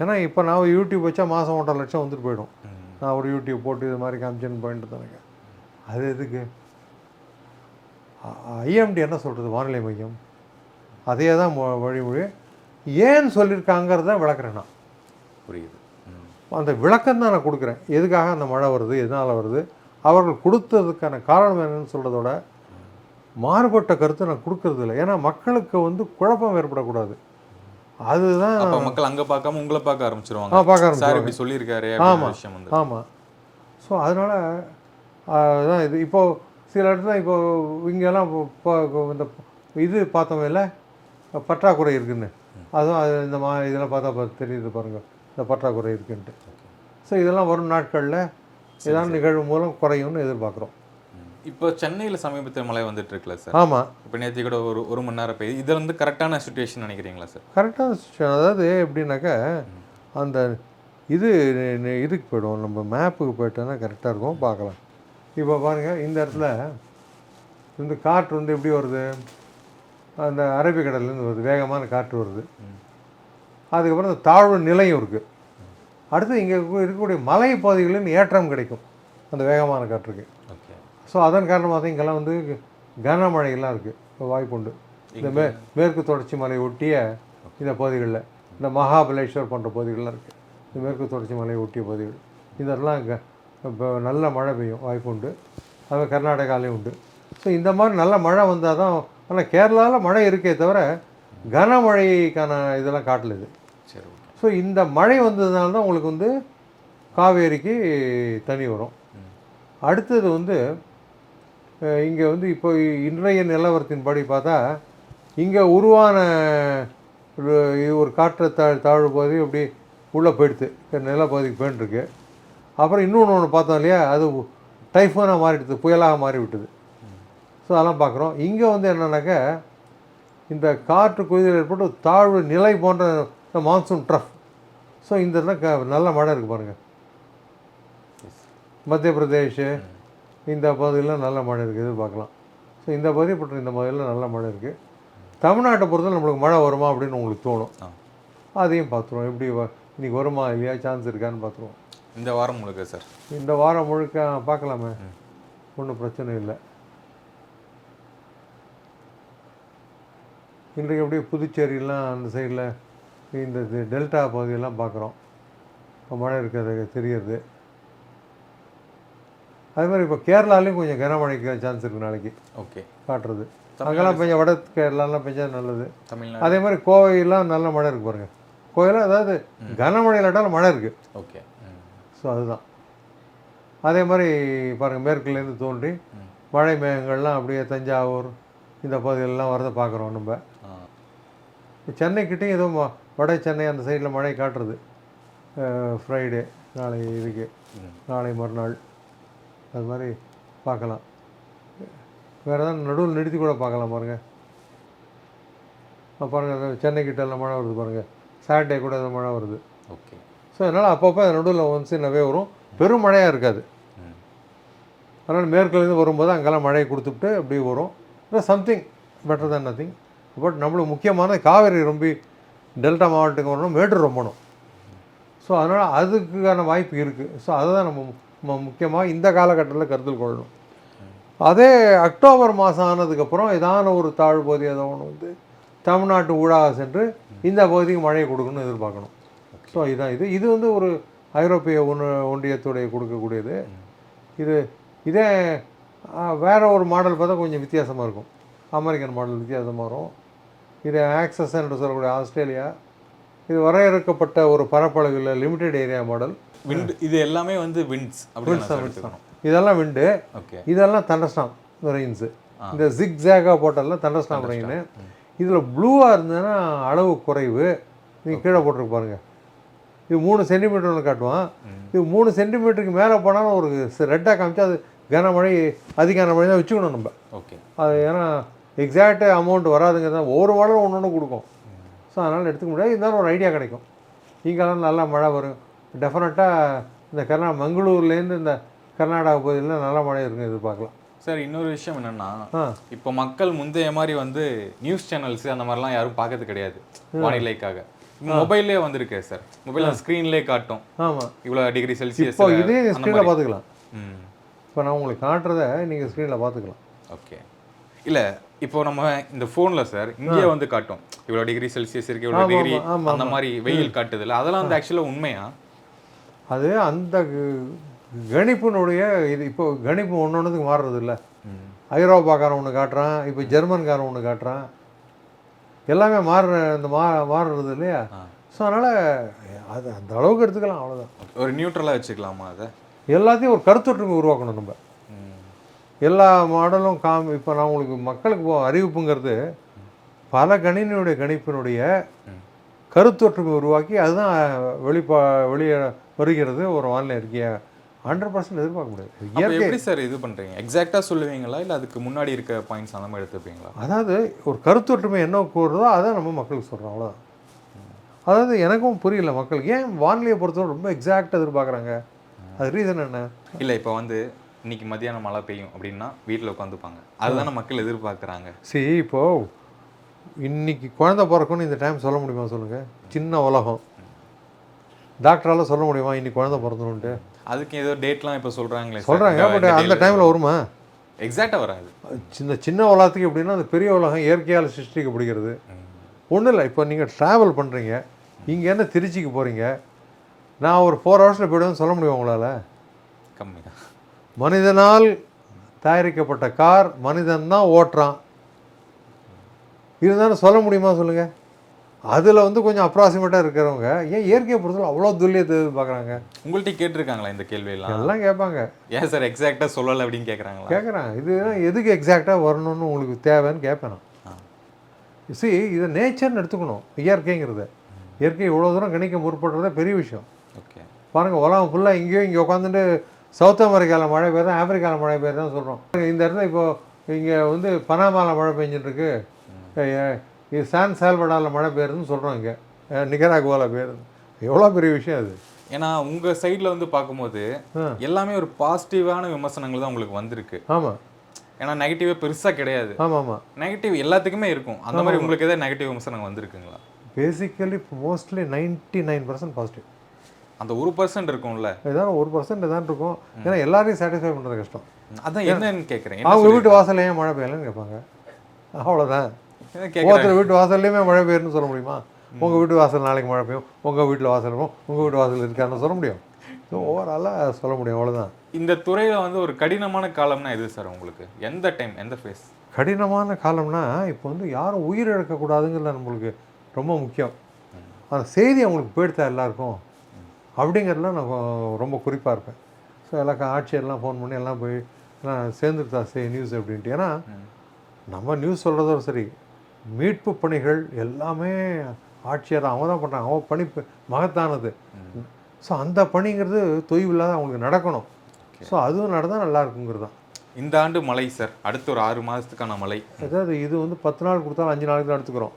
ஏன்னா இப்போ நான் யூடியூப் வச்சா மாதம் 1.5 லட்சம் வந்துட்டு போயிடும். நான் ஒரு யூடியூப் போட்டு இது மாதிரி காமிச்சேன்னு போயிட்டு தானேங்க. அது எதுக்கு? ஐஎம்டி என்ன சொல்கிறது, வானிலை மையம் அதே தான் வழிமொழி. ஏன் சொல்லியிருக்காங்கிறத விளக்குறேன் நான். புரியுது. அந்த விளக்கம் தான் நான் கொடுக்குறேன். எதுக்காக அந்த மழை வருது, எதனால் வருது, அவர்கள் கொடுத்ததுக்கான காரணம் என்னன்னு சொல்கிறதோட மாறுபட்ட கருத்து நான் கொடுக்கறது இல்லை. ஏன்னா மக்களுக்கு வந்து குழப்பம் ஏற்படக்கூடாது. அதுதான் மக்கள் அங்கே பார்க்காம உங்களை பார்க்க ஆரம்பிச்சிருவாங்க. பார்க்க ஆரம்பிச்சிருவாங்க. இப்படி சொல்லியிருக்காரு. ஆமாம் ஆமாம். ஸோ அதனால் அதுதான் இது. இப்போது சில இடத்துல இப்போது இங்கெல்லாம் இப்போ இந்த இது பார்த்தோம் இல்லை, பற்றாக்குறை இருக்குதுன்னு. அதுவும் அது இந்த இதெல்லாம் பார்த்தா தெரியுது பாருங்கள், இந்த பற்றாக்குறை இருக்குன்ட்டு. ஸோ இதெல்லாம் வரும் நாட்களில் ஏதாவது நிகழ்வு மூலம் குறையும்னு எதிர்பார்க்குறோம். இப்போ சென்னையில் சமீபத்தில் மழை வந்துட்டு இருக்குல்ல சார்? ஆமாம். இப்போ நேற்று கூட ஒரு மணி நேரம் பெய்யுது. இதில் வந்து கரெக்டான சுச்சுவேஷன் நினைக்கிறீங்களா சார்? கரெக்டான சுச்சுவேஷன். அதாவது எப்படின்னாக்கா, அந்த இதுக்கு போய்டும், நம்ம மேப்புக்கு போய்ட்டோன்னா கரெக்டாக இருக்கும், பார்க்கலாம். இப்போ பாருங்கள், இந்த இடத்துல இந்த காற்று வந்து எப்படி வருது, அந்த அரபிக்கடல்லேருந்து வருது, வேகமான காற்று வருது. அதுக்கப்புறம் இந்த தாழ்வு நிலையும் இருக்குது. அடுத்து இங்கே இருக்கக்கூடிய மலை பகுதிகளின் ஏற்றம் கிடைக்கும் அந்த வேகமான காற்றுக்கு. ஸோ அதன் காரணமாக தான் இங்கெல்லாம் வந்து கனமழையெல்லாம் இருக்குது, வாய்ப்புண்டு. இந்த மேற்கு தொடர்ச்சி மலை ஒட்டிய இந்த பகுதிகளில், இந்த மகாபலேஸ்வர் போன்ற பகுதிகளெலாம் இருக்குது. இந்த மேற்கு தொடர்ச்சி மலை ஒட்டிய பகுதிகள் இதெல்லாம் இங்கே இப்போ நல்ல மழை பெய்யும் வாய்ப்புண்டு. அது கர்நாடகாலையும் உண்டு. ஸோ இந்த மாதிரி நல்ல மழை வந்தால் தான். ஆனால் கேரளாவில் மழை இருக்கே தவிர கனமழைக்கான இதெல்லாம் காட்டல இது. சரி. ஸோ இந்த மழை வந்ததுனால தான் உங்களுக்கு வந்து காவேரிக்கு தண்ணி வரும். அடுத்தது வந்து இங்கே வந்து இப்போ இன்றைய நிலவரத்தின்படி பார்த்தா இங்கே உருவான ஒரு காற்று தாழ்வு பகுதி அப்படி உள்ளே போயிடுது, நிலப்பகுதிக்கு போயிட்டுருக்கு. அப்புறம் இன்னொன்று பார்த்தோம் இல்லையா, அது டைஃபோனாக மாறிடுது, புயலாக மாறி விட்டுது. ஸோ அதெல்லாம் பார்க்குறோம். இங்கே வந்து என்னன்னாக்கா, இந்த காற்று குவிதல் ஏற்பட்டு தாழ்வு நிலை போன்ற மான்சூன் ட்ரஃப். ஸோ இந்த இடத்துல நல்ல மழை இருக்குது பாருங்கள். மத்திய பிரதேஷ் இந்த பகுதியில் நல்ல மழை இருக்குது, எதிர்பார்க்கலாம். ஸோ இந்த பகுதி பற்றி இந்த பகுதியில் நல்ல மழை இருக்குது. தமிழ்நாட்டை பொறுத்தவரை நம்மளுக்கு மழை வருமா அப்படின்னு உங்களுக்கு தோணும். அதையும் பார்த்துருவோம். எப்படி இன்றைக்கி வருமா இல்லையா, சான்ஸ் இருக்கான்னு பார்த்துருவோம். இந்த வாரம் முழுக்க சார்? இந்த வாரம் முழுக்க பார்க்கலாமே, ஒன்றும் பிரச்சனை இல்லை. இன்றைக்கு அப்படியே புதுச்சேரிலாம் அந்த சைடில் இந்த டெல்டா பகுதியெல்லாம் பார்க்குறோம், மழை இருக்கிறது தெரியுது. அதே மாதிரி இப்போ கேரளாலையும் கொஞ்சம் கனமழைக்கு சான்ஸ் இருக்குது நாளைக்கு ஓகே காட்டுறது. அங்கெல்லாம் பெஞ்ச வட கேரளாலாம் பெஞ்சா நல்லது. தமிழ்நாடு அதே மாதிரி கோவையெல்லாம் நல்ல மழை இருக்குது பாருங்கள். கோவையில் அதாவது கனமழை இல்லாட்டாலும் மழை இருக்குது. ஓகே. ஸோ அதுதான். அதே மாதிரி பாருங்கள், மேற்குலேருந்து தோன்றி மழை மேகங்கள்லாம் அப்படியே தஞ்சாவூர் இந்த பகுதிகளெலாம் வரதை பார்க்குறோம் நம்ம. சென்னைக்கிட்டேயும் ஏதோ வட சென்னை அந்த சைடில் மழை காட்டுறது. ஃப்ரைடே நாளை இதுக்கு நாளை மறுநாள் அது மாதிரி பார்க்கலாம். வேறு ஏதாவது நடுவில் நிறுத்தி கூட பார்க்கலாம் பாருங்கள். பாருங்கள், சென்னைக்கிட்டெல்லாம் மழை வருது பாருங்கள். சாட்டர்டே கூட ஏதோ மழை வருது. ஓகே. ஸோ அதனால் அப்பப்போ நடுவில் ஒன்ஸ் இன்னவே வரும், பெரும் மழையாக இருக்காது. அதனால் மேற்குலேருந்து வரும்போது அங்கெல்லாம் மழையை கொடுத்துட்டு அப்படி வரும். Something better than nothing. But நம்மளுக்கு முக்கியமான காவேரி ரொம்ப டெல்டா மாவட்டத்துக்கு வரணும், மேட்டூர் ரொம்பணும். ஸோ அதனால் அதுக்கான வாய்ப்பு இருக்குது. ஸோ அதை தான் நம்ம முக்கியமாக இந்த காலகட்டத்தில் கருத்தில் கொள்ளணும். அதே அக்டோபர் மாதம் ஆனதுக்கப்புறம் ஏதான ஒரு தாழ்வு பகுதி ஏதோ ஒன்று வந்து தமிழ்நாட்டு ஊடாக சென்று இந்த பகுதிக்கு மழையை கொடுக்கணும்னு எதிர்பார்க்கணும். ஸோ இதுதான் இது வந்து ஒரு ஐரோப்பிய ஒன்றியத்துடைய கொடுக்கக்கூடியது. இதே வேறு ஒரு மாடல் பார்த்தா கொஞ்சம் வித்தியாசமாக இருக்கும். அமெரிக்கன் மாடல் வித்தியாசமாக வரும். இது ஆக்சஸ் என்று சொல்லக்கூடிய ஆஸ்திரேலியா. இது வரையறுக்கப்பட்ட ஒரு பரப்பளவில் லிமிடெட் ஏரியா மாடல். விண்ட் இது எல்லாமே வந்து விண்ட்ஸ் அப்படின்னு. இதெல்லாம் விண்டு, ஓகே. இதெல்லாம் தண்டர்ஸ்டார்ம் ரெயின்ஸு. இந்த ஜிக் ஜேக்காக போட்டதெல்லாம் தண்டர்ஸ்டார்ம் ரெயின். இதில் ப்ளூவாக இருந்ததுன்னா அளவு குறைவு. நீங்கள் கீழே போட்டிருக்கு பாருங்கள். இது 3 சென்டிமீட்டர்னு காட்டுவான். இது 3 சென்டிமீட்டருக்கு மேலே போனாலும் ஒரு ரெட்டாக காமிச்சா அது கனமழை, அதிகான மழை தான் வச்சுக்கணும் நம்ம. ஓகே. அது ஏன்னா எக்ஸாக்ட் அமௌண்ட் வராதுங்க தான், ஒவ்வொரு மாடலும் ஒன்று ஒன்று கொடுக்கும். ஸோ அதனால் எடுத்துக்க முடியாது. இருந்தாலும் ஒரு ஐடியா கிடைக்கும். இங்கெல்லாம் நல்லா மழை வரும் டெஃபினட்டாக. இந்த மங்களூர்லேருந்து இந்த கர்நாடகா பகுதியில் நல்ல மழை இருக்குன்னு எதிர்பார்க்கலாம். சார், இன்னொரு விஷயம் என்னென்னா, இப்போ மக்கள் முந்தைய மாதிரி வந்து நியூஸ் சேனல்ஸ் அந்த மாதிரிலாம் யாரும் பார்க்கறது கிடையாது வானிலைக்காக. மொபைல்லே வந்திருக்கு சார். மொபைலில் ஸ்க்ரீன்லேயே காட்டும். ஆமாம், இவ்வளோ டிகிரி செல்சியஸ். இப்போ இதே ஸ்க்ரீனில் பார்த்துக்கலாம். இப்போ நான் உங்களுக்கு காட்டுறத நீங்கள் ஸ்க்ரீனில் பார்த்துக்கலாம். ஓகே. இல்லை, இப்போ நம்ம இந்த ஃபோனில் சார் இங்கே வந்து காட்டும் இவ்வளோ டிகிரி செல்சியஸ் இருக்குது, இவ்வளோ டிகிரி அந்த மாதிரி வெயில் காட்டுதில்ல, அதெல்லாம் வந்து ஆக்சுவலாக உண்மையா? அது அந்த கணிப்பினுடைய இது. இப்போ கணிப்பு ஒன்றுக்கு மாறுறது இல்லை. ஐரோப்பாக்காரன் ஒன்று காட்டுறான், இப்போ ஜெர்மன்காரன் ஒன்று காட்டுறான். எல்லாமே மாறுறது இல்லையா? ஸோ அதனால் அது அந்த அளவுக்கு எடுத்துக்கலாம், அவ்வளோதான். ஒரு நியூட்ரலாக வச்சுக்கலாமா அதை? எல்லாத்தையும் ஒரு கருத்தொற்றுமை உருவாக்கணும் நம்ம. எல்லா மாடலும் இப்போ நான் உங்களுக்கு மக்களுக்கு அறிவிப்புங்கிறது பல கணிப்பினுடைய கருத்தொற்றுமை உருவாக்கி அதுதான் வெளியே வருகிறது. ஒரு வானிலை இருக்கியா 100% எதிர்பார்க்க முடியாது. எப்படி சார் இது பண்ணுறீங்க? எக்ஸாக்டாக சொல்லுவீங்களா, இல்லை அதுக்கு முன்னாடி இருக்க பாயிண்ட்ஸ் அந்த மாதிரி எடுத்துப்பீங்களா? அதாவது ஒரு கருத்தொற்றுமை என்ன கூறுறதோ அதை நம்ம மக்களுக்கு சொல்கிறோம், அவ்வளோதான். அதாவது எனக்கும் புரியல, மக்களுக்கு ஏன் வானிலையை பொறுத்தவரை ரொம்ப எக்ஸாக்டாக எதிர்பார்க்குறாங்க. அது ரீசன் என்ன? இல்லை, இப்போ வந்து இன்னைக்கு மத்தியானம் மழை பெய்யும் அப்படின்னா வீட்டில் உட்காந்துப்பாங்க. அதுதானே மக்கள் எதிர்பார்க்குறாங்க. சரி, இப்போது இன்னைக்கு குழந்தை பிறக்கும்னு இந்த டைம் சொல்ல முடியுமா சொல்லுங்கள்? சின்ன உலகம். டாக்டரால் சொல்ல முடியுமா இன்னைக்கு குழந்தை பிறந்தணுன்ட்டு? அதுக்கு ஏதோ டேட்லாம் இப்போ சொல்கிறாங்களே. சொல்கிறாங்க, பட் அந்த டைமில் வருமா? எக்ஸாக்டாக வராது. சின்ன உலகத்துக்கு எப்படின்னா அந்த பெரிய உலகம் இயற்கையால் சிருஷ்டிக்கப்படுகிறது. ஒன்றும் இல்லை. இப்போ நீங்கள் ட்ராவல் பண்ணுறீங்க, இங்கேருந்து திருச்சிக்கு போகிறீங்க. நான் ஒரு 4 ஹவர்ஸில் போய்டுவேன்னு சொல்ல முடியும் உங்களால்? கம்மி தான். மனிதனால் தயாரிக்கப்பட்ட கார் மனிதன் தான் ஓட்டுறான். இருந்தாலும் சொல்ல முடியுமா சொல்லுங்கள்? அதில் வந்து கொஞ்சம் அப்ராக்சிமேட்டாக இருக்கிறவங்க ஏன் இயற்கையை பொறுத்தவரை அவ்வளோ துல்லியத்தை பார்க்குறாங்க? உங்கள்கிட்ட கேட்டிருக்காங்களா இந்த கேள்வியெல்லாம்? எல்லாம் கேட்பாங்க. ஏன் சார் எக்ஸாக்டாக சொல்லலை அப்படின்னு கேட்குறாங்களா? கேட்குறாங்க. இது எதுக்கு எக்ஸாக்டாக வரணும்னு உங்களுக்கு தேவைன்னு கேட்பேன் நான். இதை நேச்சர்னு எடுத்துக்கணும். இயற்கைங்கிறத இயற்கை இவ்வளோ தூரம் கணிக்க முற்படுறதே பெரிய விஷயம். ஓகே. பாருங்கள், உலகம் ஃபுல்லாக இங்கே உட்காந்துட்டு சவுத் அமெரிக்காவில் மழை பெய்யுதான், ஆப்பிரிக்காவில் மழை பெய்யுதான் சொல்கிறோம். இந்த இடத்துல இப்போது இங்கே வந்து பனாமாவில் மழை பெஞ்சிட்ருக்கு, இது சான் சால்வடாரில் மழை பெய்யுறதுன்னு சொல்கிறோம். இங்கே நிகராகுவாவில் பெய்யுறது எவ்வளோ பெரிய விஷயம் அது. ஏன்னா உங்கள் சைடில் வந்து பார்க்கும்போது எல்லாமே ஒரு பாசிட்டிவான விமர்சனங்கள் தான் உங்களுக்கு வந்திருக்கு. ஆமாம். ஏன்னா நெகட்டிவே பெருசாக கிடையாது. ஆமாம், நெகட்டிவ் எல்லாத்துக்குமே இருக்கும். அந்த மாதிரி உங்களுக்கு எதாவது நெகட்டிவ் விமர்சனம் வந்திருக்குங்களா? Basically mostly 99% positive. அந்த 1% இருக்கும்ல, ஏதாவது 1% தான் இருக்கும். ஏன்னா எல்லாரையும் சாட்டிஸ்ஃபை பண்ணுறது கஷ்டம். அதான் என்னன்னு கேட்குறேன். அவங்க வீட்டு வாசல்ல ஏன் மழை பெய்யலன்னு கேட்பாங்க. அவ்வளோதான். ஒருத்தர் வீட்டு வாசல்லையுமே மழை பெய்யுன்னு சொல்ல முடியுமா? உங்கள் வீட்டு வாசல் நாளைக்கு மழை பெய்யும், உங்கள் வீட்டில் வாசல் இருக்கும், உங்கள் வீட்டு வாசல் இருக்காருன்னு சொல்ல முடியும்? ஓவராலாக சொல்ல முடியும், அவ்வளோதான். இந்த துறையில் வந்து ஒரு கடினமான காலம்னா எது சார் உங்களுக்கு? எந்த டைம், எந்த ஃபேஸ்? கடினமான காலம்னா இப்போ வந்து யாரும் உயிர் இழக்கக்கூடாதுங்கிறது நம்மளுக்கு ரொம்ப முக்கியம். அந்த செய்தி அவங்களுக்கு போயிடுதா எல்லாருக்கும் அப்படிங்கிறதுலாம் நான் ரொம்ப குறிப்பாக இருப்பேன். ஸோ எல்லாம் ஆட்சியெல்லாம் ஃபோன் பண்ணி எல்லாம் போய் எல்லாம் சேர்ந்துருத்தா நியூஸ் அப்படின்ட்டு. ஏன்னா நம்ம நியூஸ் சொல்கிறதோட சரி, மீட்பு பணிகள் எல்லாமே ஆட்சியர் அவங்க தான் பண்ணுறாங்க. அவங்க பணி மகத்தானது. ஸோ அந்த பணிங்கிறது தொய்வு இல்லாத அவங்களுக்கு நடக்கணும். ஸோ அதுவும் நடந்தால் நல்லா இருக்குங்கிறது தான். இந்த ஆண்டு மழை சார், அடுத்த ஒரு 6 மாதத்துக்கான மழை. அதாவது இது வந்து 10 நாள் கொடுத்தாலும் 5 நாளைக்கு தான் எடுத்துக்கிறோம்.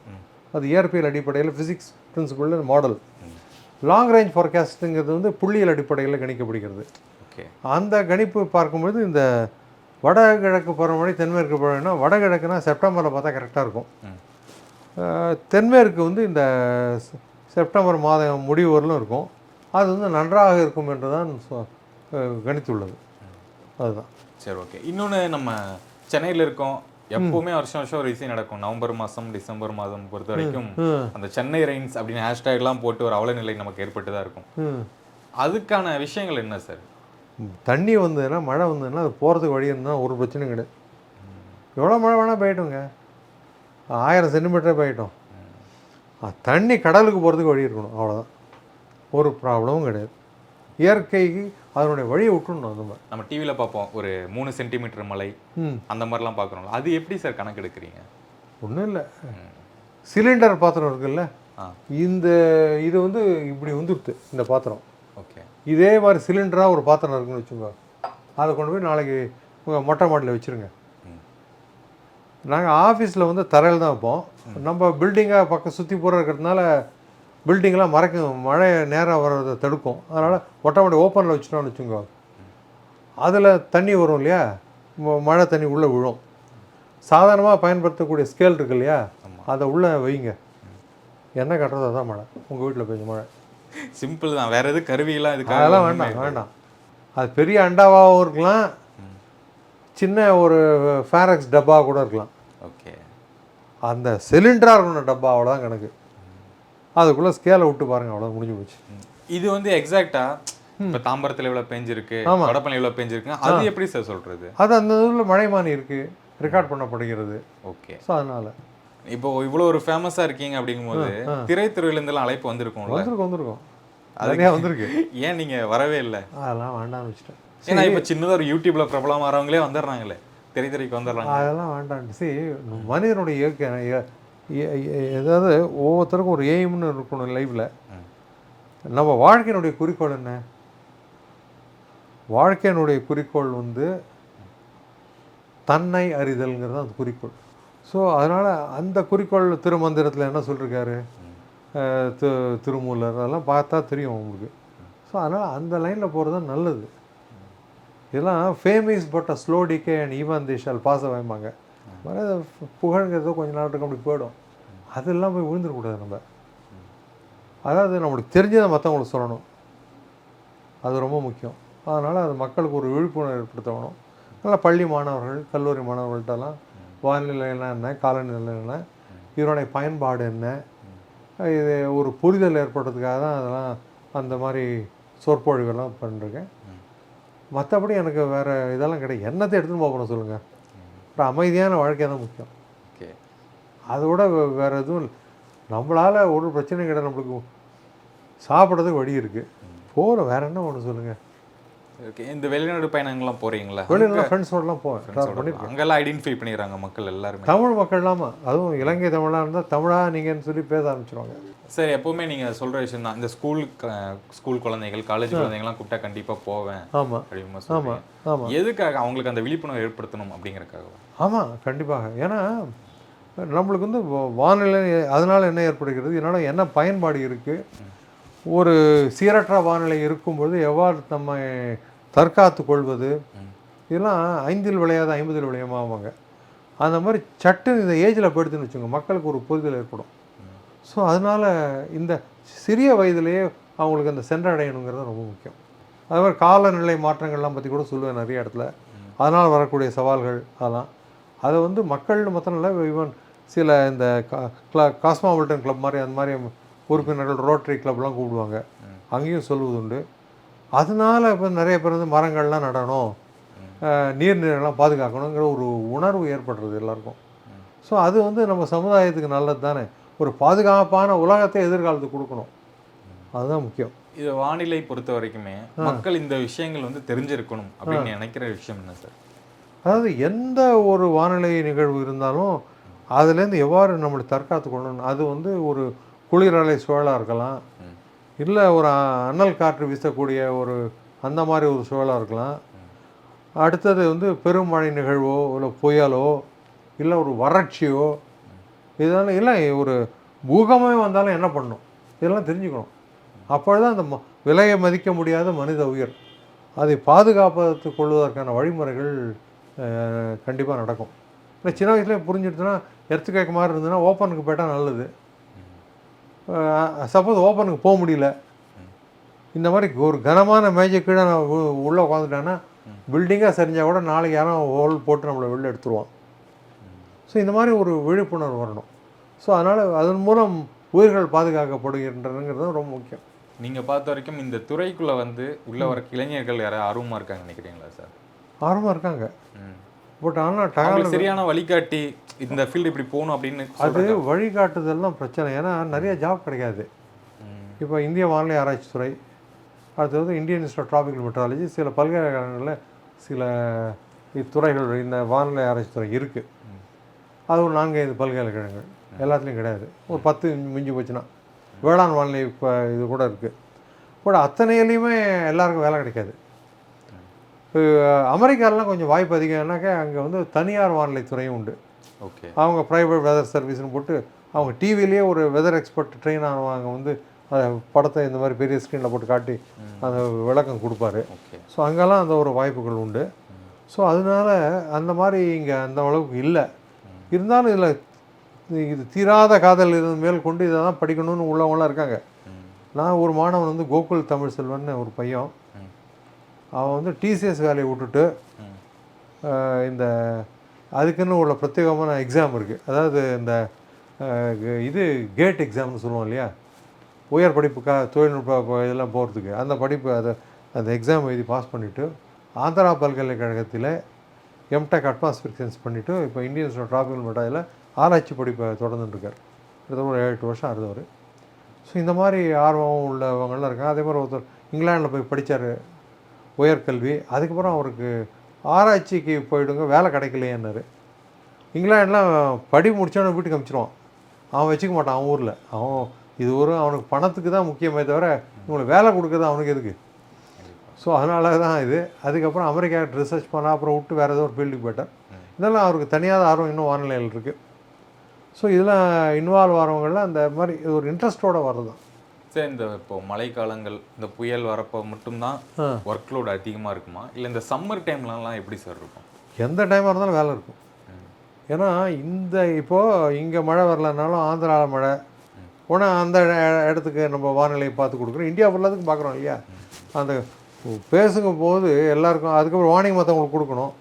அது இயற்பியல் அடிப்படையில் physics principle model. Long range ஃபார்காஸ்ட்டுங்கிறது வந்து புள்ளியல் அடிப்படையில் கணிக்கப்படுகிறது. ஓகே. அந்த கணிப்பு பார்க்கும்போது இந்த வடகிழக்கு பருவமழை தென்மேற்கு பருவம்னா, வடகிழக்குனா செப்டம்பரில் பார்த்தா கரெக்டாக இருக்கும். தென்மேற்கு வந்து இந்த செப்டம்பர் மாதம் முடிவு வரலும் இருக்கும். அது வந்து நன்றாக இருக்கும் என்று தான் கணித்துள்ளது. அதுதான். சரி, ஓகே. இன்னொன்று, நம்ம சென்னையில் இருக்கோம், எப்பவுமே வருஷம் வருஷம் ஒரு விஷயம் நடக்கும். நவம்பர் மாதம், டிசம்பர் மாதம் பொறுத்த வரைக்கும் அந்த சென்னை ரெயின்ஸ் அப்படின்னு ஹேஷ்டேக்லாம் போட்டு ஒரு அவலநிலை நமக்கு ஏற்பட்டு தான் இருக்கும். அதுக்கான விஷயங்கள் என்ன சார்? தண்ணி வந்ததுன்னா, மழை வந்ததுன்னா அது போகிறதுக்கு வழி இருந்தால் ஒரு பிரச்சனையும் கிடையாது. எவ்வளோ மழை வேணால் போயிட்டோங்க, 1000 சென்டிமீட்டரே போயிட்டோம். தண்ணி கடலுக்கு போகிறதுக்கு வழி இருக்கணும், அவ்வளோதான். ஒரு ப்ராப்ளமும் கிடையாது. இயற்கைக்கு அதனுடைய வழியை விட்டுணும். அந்த மாதிரி நம்ம டிவியில் பார்ப்போம், ஒரு 3 சென்டிமீட்டர் மழை அந்த மாதிரிலாம் பார்க்குறோம்ல, அது எப்படி சார் கணக்கு எடுக்கிறீங்க? ஒன்றும் இல்லை, சிலிண்டர் பாத்திரம் இருக்குல்ல, இந்த இது வந்து இப்படி வந்துடுது இந்த பாத்திரம். ஓகே. இதே மாதிரி சிலிண்டராக ஒரு பாத்திரம் இருக்குன்னு வச்சுக்கோங்க, அதை கொண்டு போய் நாளைக்கு உங்கள் மொட்டை மாடியில் வச்சுருங்க. நாங்கள் ஆஃபீஸில் வந்து தரையில் தான் வைப்போம். நம்ம பில்டிங்காக பக்கம் சுற்றி போகிற இருக்கிறதுனால பில்டிங்லாம் மறைக்கும், மழை நேராக வர்றதை தடுக்கும். அதனால் மொட்டை மாடி ஓப்பனில் வச்சுட்டோம்னு வச்சுக்கோங்க, அதில் தண்ணி வரும் இல்லையா, மழை தண்ணி உள்ளே விழும். சாதாரணமாக பயன்படுத்தக்கூடிய ஸ்கேல் இருக்கு இல்லையா, அதை உள்ளே வைங்க. என்ன கட்டுறது அதான் மழை. உங்கள் வீட்டில் பெஞ்ச மழை சிம்பிள் தான், வேறு எது கருவியெல்லாம் இதுக்கு அதெல்லாம் வேண்டாம். அது பெரிய அண்டாவாகவும் இருக்கலாம், சின்ன ஒரு ஃபேரக்ஸ் டப்பா கூட இருக்கலாம். ஓகே. அந்த சிலிண்டராக இருக்கணும் டப்பா, அவ்வளோதான் கணக்கு. அதுக்குள்ளே ஸ்கேலை விட்டு பாருங்கள், அவ்வளோ முடிஞ்சு போச்சு. இது வந்து எக்ஸாக்டாக இப்போ தாம்பரத்தில் எவ்வளோ பெஞ்சிருக்கு, வடபழனி எவ்வளோ பெஞ்சிருக்கு, அது எப்படி சார் சொல்கிறது? அது அந்த இதில் மழைமானி இருக்குது, ரெக்கார்ட் பண்ணப்படுகிறது. ஓகே. ஸோ அதனால் இப்போ இவ்வளோ ஒரு ஃபேமஸாக இருக்கீங்க அப்படிங்கும்போது திரைத்துறையிலேருந்துலாம் அழைப்பு வந்திருக்கும். நிறையா வந்திருக்கு. ஏன் நீங்கள் வரவே இல்லை? அதெல்லாம் வேண்டாம்னு வச்சுட்டேன். ஏன்னா இப்போ சின்னதாக ஒரு யூடியூப்பில் பிரபலம் வரவங்களே வந்துடுறாங்களே, திரைத்துறைக்கு வந்துடுறாங்க. அதெல்லாம் வேண்டாம். சரி, மனிதனுடைய இயற்கை ஏதாவது ஒவ்வொருத்தருக்கும் ஒரு எய்ம்னு இருக்கணும் லைஃப்பில். நம்ம வாழ்க்கையினுடைய குறிக்கோள் என்ன? வாழ்க்கையினுடைய குறிக்கோள் வந்து தன்னை அறிதல்ங்கிறது தான் அந்த குறிக்கோள். ஸோ அதனால் அந்த குறிக்கோள் திருமந்திரத்தில் என்ன சொல்லியிருக்காரு, திருமூலர், அதெல்லாம் பார்த்தா தெரியும் உங்களுக்கு. ஸோ அதனால் அந்த லைனில் போகிறது தான் நல்லது. இதெல்லாம் famous but a slow decay and even the shall pass அவேம்பாங்க. புகழ்ங்கிறதோ கொஞ்சம் நாட்டுக்கு அப்படி போயிடும். அதெல்லாம் போய் விழுந்துடக்கூடாது நம்ம. அதாவது நம்மளுக்கு தெரிஞ்சதை மற்றவங்களுக்கு சொல்லணும், அது ரொம்ப முக்கியம். அதனால் அது மக்களுக்கு ஒரு விழிப்புணர்வு ஏற்படுத்தணும். அதனால் பள்ளி மாணவர்கள், கல்லூரி மாணவர்கள்ட்டெல்லாம் வானிலைலாம் என்ன, காலநிலை என்ன, இதனுடைய பயன்பாடு என்ன, இது ஒரு புரிதல் ஏற்படுறதுக்காக தான் அதெல்லாம் அந்த மாதிரி சொற்பொழிவெல்லாம் பண்ணிருக்கேன். மற்றபடி எனக்கு வேறு இதெல்லாம் கிடையாது. என்னத்தை எடுத்துன்னு போகணும் சொல்லுங்கள். அப்புறம் அமைதியான வாழ்க்கை தான் முக்கியம். ஓகே. அதோட வேறு எதுவும் இல்லை. நம்மளால் ஒரு பிரச்சனையும் கிடையாது. நம்மளுக்கு சாப்பிட்றதுக்கு வழி இருக்குது, போகிற வேறு என்ன ஒன்று சொல்லுங்கள். ஓகே. இந்த வெளிநாடு பயணங்கள்லாம் போகிறீங்களா? வெளிநாடு ஃப்ரெண்ட்ஸோடலாம் போவேன். அங்கெல்லாம் ஐடென்டிஃபை பண்ணிடுறாங்க மக்கள் எல்லாருமே, தமிழ் மக்கள் இல்லாமல். அதுவும் இலங்கை தமிழாக இருந்தால் தமிழா நீங்கன்னு சொல்லி பேச ஆரம்பிச்சிருவாங்க. சரி, எப்போவுமே நீங்கள் சொல்கிற விஷயம் தான். இந்த ஸ்கூல் குழந்தைகள், காலேஜ் குழந்தைங்கள்லாம் கூப்பிட்டா கண்டிப்பாக போவேன். ஆமாம். ஆமாம். எதுக்காக? அவங்களுக்கு அந்த விழிப்புணர்வு ஏற்படுத்தணும் அப்படிங்கிறக்காக. ஆமாம், கண்டிப்பாக. ஏன்னா நம்மளுக்கு வந்து வானிலை அதனால் என்ன ஏற்படுகிறது, இதனால் என்ன பயன்பாடு இருக்குது, ஒரு சீரற்ற வானிலை இருக்கும்பொழுது எவ்வாறு நம்ம தற்காத்து கொள்வது, இதெல்லாம் 5 விளையாத 50 விளையமாவாங்க. அந்த மாதிரி சட்டு இந்த ஏஜில் போயிடுதுன்னு வச்சுக்கோங்க, மக்களுக்கு ஒரு புரிதல் ஏற்படும். ஸோ அதனால் இந்த சிறிய வயதிலேயே அவங்களுக்கு அந்த சென்றடையணுங்கிறது ரொம்ப முக்கியம். அது மாதிரி காலநிலை மாற்றங்கள்லாம் பற்றி கூட சொல்லுவேன் நிறைய இடத்துல. அதனால் வரக்கூடிய சவால்கள் அதெல்லாம் அதை வந்து மக்கள்னு மாத்திரம் இல்லை, ஈவன் சில இந்த காஸ்மாபாலிட்டன் கிளப் மாதிரி அந்த மாதிரி உறுப்பினர்கள் ரோட்டரி கிளப்லாம் கூப்பிடுவாங்க, அங்கேயும் சொல்லுவது உண்டு. அதனால இப்போ நிறைய பேர் வந்து மரங்கள்லாம் நடணும், நீர்நிலைகள்லாம் பாதுகாக்கணுங்கிற ஒரு உணர்வு ஏற்படுறது எல்லாருக்கும். ஸோ அது வந்து நம்ம சமுதாயத்துக்கு நல்லது தானே. ஒரு பாதுகாப்பான உலகத்தை எதிர்காலத்துக்கு கொடுக்கணும், அதுதான் முக்கியம். இது வானிலை பொறுத்த வரைக்குமே மக்கள் இந்த விஷயங்கள் வந்து தெரிஞ்சிருக்கணும் அப்படின்னு நினைக்கிற விஷயம் என்ன சார்? அதாவது எந்த ஒரு வானிலை நிகழ்வு இருந்தாலும் அதுலேருந்து எவ்வாறு நம்மளை தற்காத்து கொள்ளணும். அது வந்து ஒரு குளிரலை சூழலாக இருக்கலாம், இல்லை ஒரு அனல் காற்று வீசக்கூடிய ஒரு அந்த மாதிரி ஒரு சூழலாக இருக்கலாம். அடுத்தது வந்து பெருமழை நிகழ்வோ இல்லை புயலோ இல்லை ஒரு வறட்சியோ இதெல்லாம் இல்லை ஒரு பூகமே வந்தாலும் என்ன பண்ணணும் இதெல்லாம் தெரிஞ்சுக்கணும். அப்பொழுதுதான் அந்த விலையை மதிக்க முடியாத மனித உயிர் அதை பாதுகாப்பதற்கு கொள்வதற்கான வழிமுறைகள் கண்டிப்பாக நடக்கும். இல்லை சின்ன வயசுலேயே புரிஞ்சுட்டுனா எர்த்துக்கேக் மாதிரி இருந்ததுன்னா ஓப்பனுக்கு போயிட்டால் நல்லது. சப்போஸ் ஓப்பனுக்கு போக முடியல, இந்த மாதிரி ஒரு கனமான மேஜை கீழே நான் உள்ளே உட்காந்துட்டேன்னா பில்டிங்காக சரிஞ்சால் கூட நாளைக்கு யாரும் ஹோல் போட்டு நம்மளை வெளில எடுத்துருவான். ஸோ இந்த மாதிரி ஒரு விழிப்புணர்வு வரணும். ஸோ அதனால் அதன் மூலம் உயிர்கள் பாதுகாக்கப்படுகின்றனங்கிறது ரொம்ப முக்கியம். நீங்கள் பார்த்த வரைக்கும் இந்த துறைக்குள்ளே வந்து உள்ள வர இளைஞர்கள் யாராவது ஆர்வமாக இருக்காங்க நினைக்கிறீங்களா சார்? ஆர்வமாக இருக்காங்க, பட் ஆனால் சரியான வழிகாட்டி இந்த ஃபீல்டு இப்படி போகணும் அப்படின்னு அது வழிகாட்டுதல் தான் பிரச்சனை. ஏன்னா நிறைய ஜாப் கிடைக்காது. இப்போ இந்திய வானிலை ஆராய்ச்சி துறை, அடுத்தது Indian Institute of Tropical Meteorology, சில பல்கலைக்கழகங்களில் சில இத்துறைகள் இந்த வானிலை ஆராய்ச்சி துறை இருக்குது. அது ஒரு 4-5 பல்கலைக்கழகங்கள், எல்லாத்துலேயும் கிடையாது. ஒரு 10 மிஞ்சி போச்சுன்னா வேளாண் வானிலை இப்போ இது கூட இருக்குது. பட் அத்தனையிலையுமே எல்லாருக்கும் வேலை கிடைக்காது. இப்போ அமெரிக்காலலாம் கொஞ்சம் வாய்ப்பு அதிகம்னாக்கா அங்கே வந்து தனியார் வானிலை துறையும் உண்டு. ஓகே, அவங்க ப்ரைவேட் வெதர் சர்வீஸ்னு போட்டு அவங்க டிவிலேயே ஒரு வெதர் எக்ஸ்பர்ட் ட்ரெயின் ஆனவங்க வந்து அந்த படத்தை இந்த மாதிரி பெரிய ஸ்க்ரீனில் போட்டு காட்டி அந்த விளக்கம் கொடுப்பாரு. ஸோ அங்கெல்லாம் அந்த ஒரு வாய்ப்புகள் உண்டு. ஸோ அதனால அந்த மாதிரி இங்கே அந்த அளவுக்கு இல்லை. இருந்தாலும் இதில் இது தீராத காதல் இது மேல் கொண்டு இதை தான் படிக்கணும்னு உள்ளவங்களாம் இருக்காங்க. நான் ஒரு மாணவன் வந்து கோகுல் தமிழ் செல்வன் ஒரு பையன், அவன் வந்து டிசிஎஸ் வேலையை விட்டுட்டு இந்த அதுக்குன்னு உள்ள பிரத்யேகமான எக்ஸாம் இருக்குது. அதாவது இந்த இது கேட் எக்ஸாம்னு சொல்லுவோம் இல்லையா, உயர் படிப்புக்காக தொழில்நுட்ப இதெல்லாம் போகிறதுக்கு அந்த படிப்பு அந்த எக்ஸாம் எழுதி பாஸ் பண்ணிவிட்டு ஆந்திரா பல்கலைக்கழகத்தில் எம்டெக் அட்மாஸ்பியரிக் சயின்ஸ் பண்ணிவிட்டு இப்போ இந்தியன் இன்ஸ்டியூட் ஆஃப் ட்ராபிக்கல் மெட்ராலஜியில் ஆராய்ச்சி படிப்பை தொடர்ந்துட்டுருக்கார். கிட்டத்தட்ட ஒரு 7-8 வருஷம் இருந்தவர். ஸோ இந்த மாதிரி ஆர்வம் உள்ளவங்களாம் இருக்காங்க. அதே மாதிரி ஒருத்தர் இங்கிலாண்டில் போய் படித்தார் உயர்கல்வி, அதுக்கப்புறம் அவருக்கு ஆராய்ச்சிக்கு போயிடுங்க வேலை கிடைக்கலையேன்னாரு. இங்கிலாண்டில் படி முடித்தவன வீட்டுக்கு அனுப்பிச்சிடுவான், அவன் வச்சுக்க மாட்டான் அவன் ஊரில். அவன் இது ஒரு அவனுக்கு பணத்துக்கு தான் முக்கியமே தவிர இவங்களுக்கு வேலை கொடுக்குறது அவனுக்கு எதுக்கு. ஸோ அதனால தான் இது. அதுக்கப்புறம் அமெரிக்கா ரிசர்ச் பண்ணால் அப்புறம் விட்டு வேறு ஏதோ ஒரு ஃபீல்டுக்கு போயிட்டார். இதெல்லாம் அவருக்கு தனியாத ஆர்வம் இன்னும் வானிலையில் இருக்குது. ஸோ இதெல்லாம் இன்வால்வ் ஆகிறவங்களாம் அந்த மாதிரி ஒரு இன்ட்ரெஸ்டோடு வர்றது தான். சார் இந்த இப்போ மழைக்காலங்கள் இந்த புயல் வரப்போ மட்டும்தான் ஒர்க் லோட் அதிகமாக இருக்குமா, இல்லை இந்த சம்மர் டைம்லலாம் எப்படி சார் இருக்கும்? எந்த டைமாக இருந்தாலும் வேலை இருக்கும். ஏன்னா இந்த இப்போது இங்கே மழை வரலனாலும் ஆந்திராவில் மழை போனால் அந்த இடத்துக்கு நம்ம வானிலையை பார்த்து கொடுக்குறோம். இந்தியா ஃபுல்லாத்துக்கு பார்க்குறோம் இல்லையா. அந்த பேசுங்க போது எல்லாருக்கும் அதுக்கப்புறம் வார்னிங் மற்றவங்களுக்கு கொடுக்கணும்.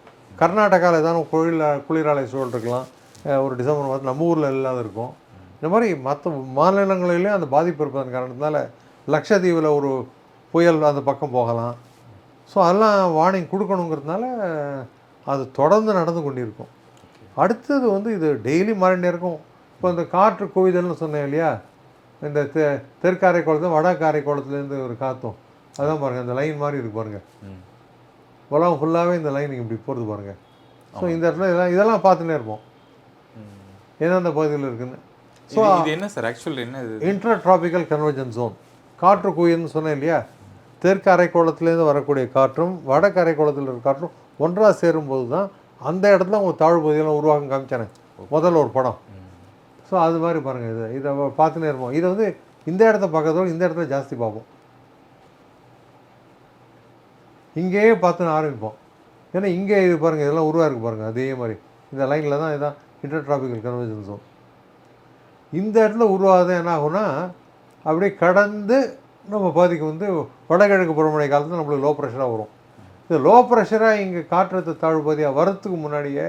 கர்நாடகாவில் ஏதாவது குளிராலை சூழல் இருக்கலாம், ஒரு டிசம்பர் மாதம் நம்ம ஊரில் இல்லாத இருக்கும். இந்த மாதிரி மற்ற மாநிலங்களிலேயும் அந்த பாதிப்பு இருப்பதன் காரணத்தினால லட்சத்தீவில் ஒரு புயல் அந்த பக்கம் போகலாம். ஸோ அதெல்லாம் வார்னிங் கொடுக்கணுங்கிறதுனால அது தொடர்ந்து நடந்து கொண்டிருக்கும். அடுத்தது வந்து இது டெய்லி மாறிண்டே இருக்கும். இப்போ இந்த காற்று குவிதல்னு சொன்னேன் இல்லையா, இந்த தெற்காரை குளத்தில் வடக்காரை குளத்துலேருந்து ஒரு காற்றும் அதான் பாருங்கள், இந்த லைன் மாதிரி இருக்குது பாருங்கள், உலகம் ஃபுல்லாகவே இந்த லைன் இப்படி போகிறது பாருங்கள். ஸோ இந்த இடத்துல இதெல்லாம் பார்த்துட்டே இருப்போம் எந்தெந்த பகுதியில் இருக்குன்னு. ஸோ இது என்ன சார் ஆக்சுவலி என்ன இது? Inter tropical convergence zone. காற்று குவியல்னு சொன்னேன் இல்லையா, தெற்கு அரைக்கோளத்துலேருந்து வரக்கூடிய காற்றும் வடக்கு அரைக்கோளத்தில் இருக்கிற காற்றும் ஒன்றாக சேரும்போது தான் அந்த இடத்துல அவங்க தாழ்வு பகுதியெல்லாம் உருவாக்கம் காமிச்சானே முதல்ல ஒரு படம். ஸோ அது மாதிரி பாருங்கள், இதை பார்த்துனே இருப்போம். இதை வந்து இந்த இடத்த பார்க்கறதோட இந்த இடத்துல ஜாஸ்தி பார்ப்போம், இங்கேயே பார்த்துன்னு ஆரம்பிப்போம். ஏன்னா இங்கே இது பாருங்கள் இதெல்லாம் உருவாயிருக்கு பாருங்கள். அதே மாதிரி இந்த லைனில் தான் இதான் இன்டர் ட்ராபிக்கல் கன்வர்ஜென்ஸ் ஜோன். இந்த இடத்துல உருவாகுது என்ன ஆகும்னா அப்படியே கடந்து நம்ம பகுதிக்கு வந்து வடகிழக்கு பருவமழை காலத்தில் நம்மளுக்கு லோ ப்ரெஷராக வரும். இந்த லோ ப்ரெஷராக இங்கே காற்றழுத்த தாழ்வு பகுதியாக வரத்துக்கு முன்னாடியே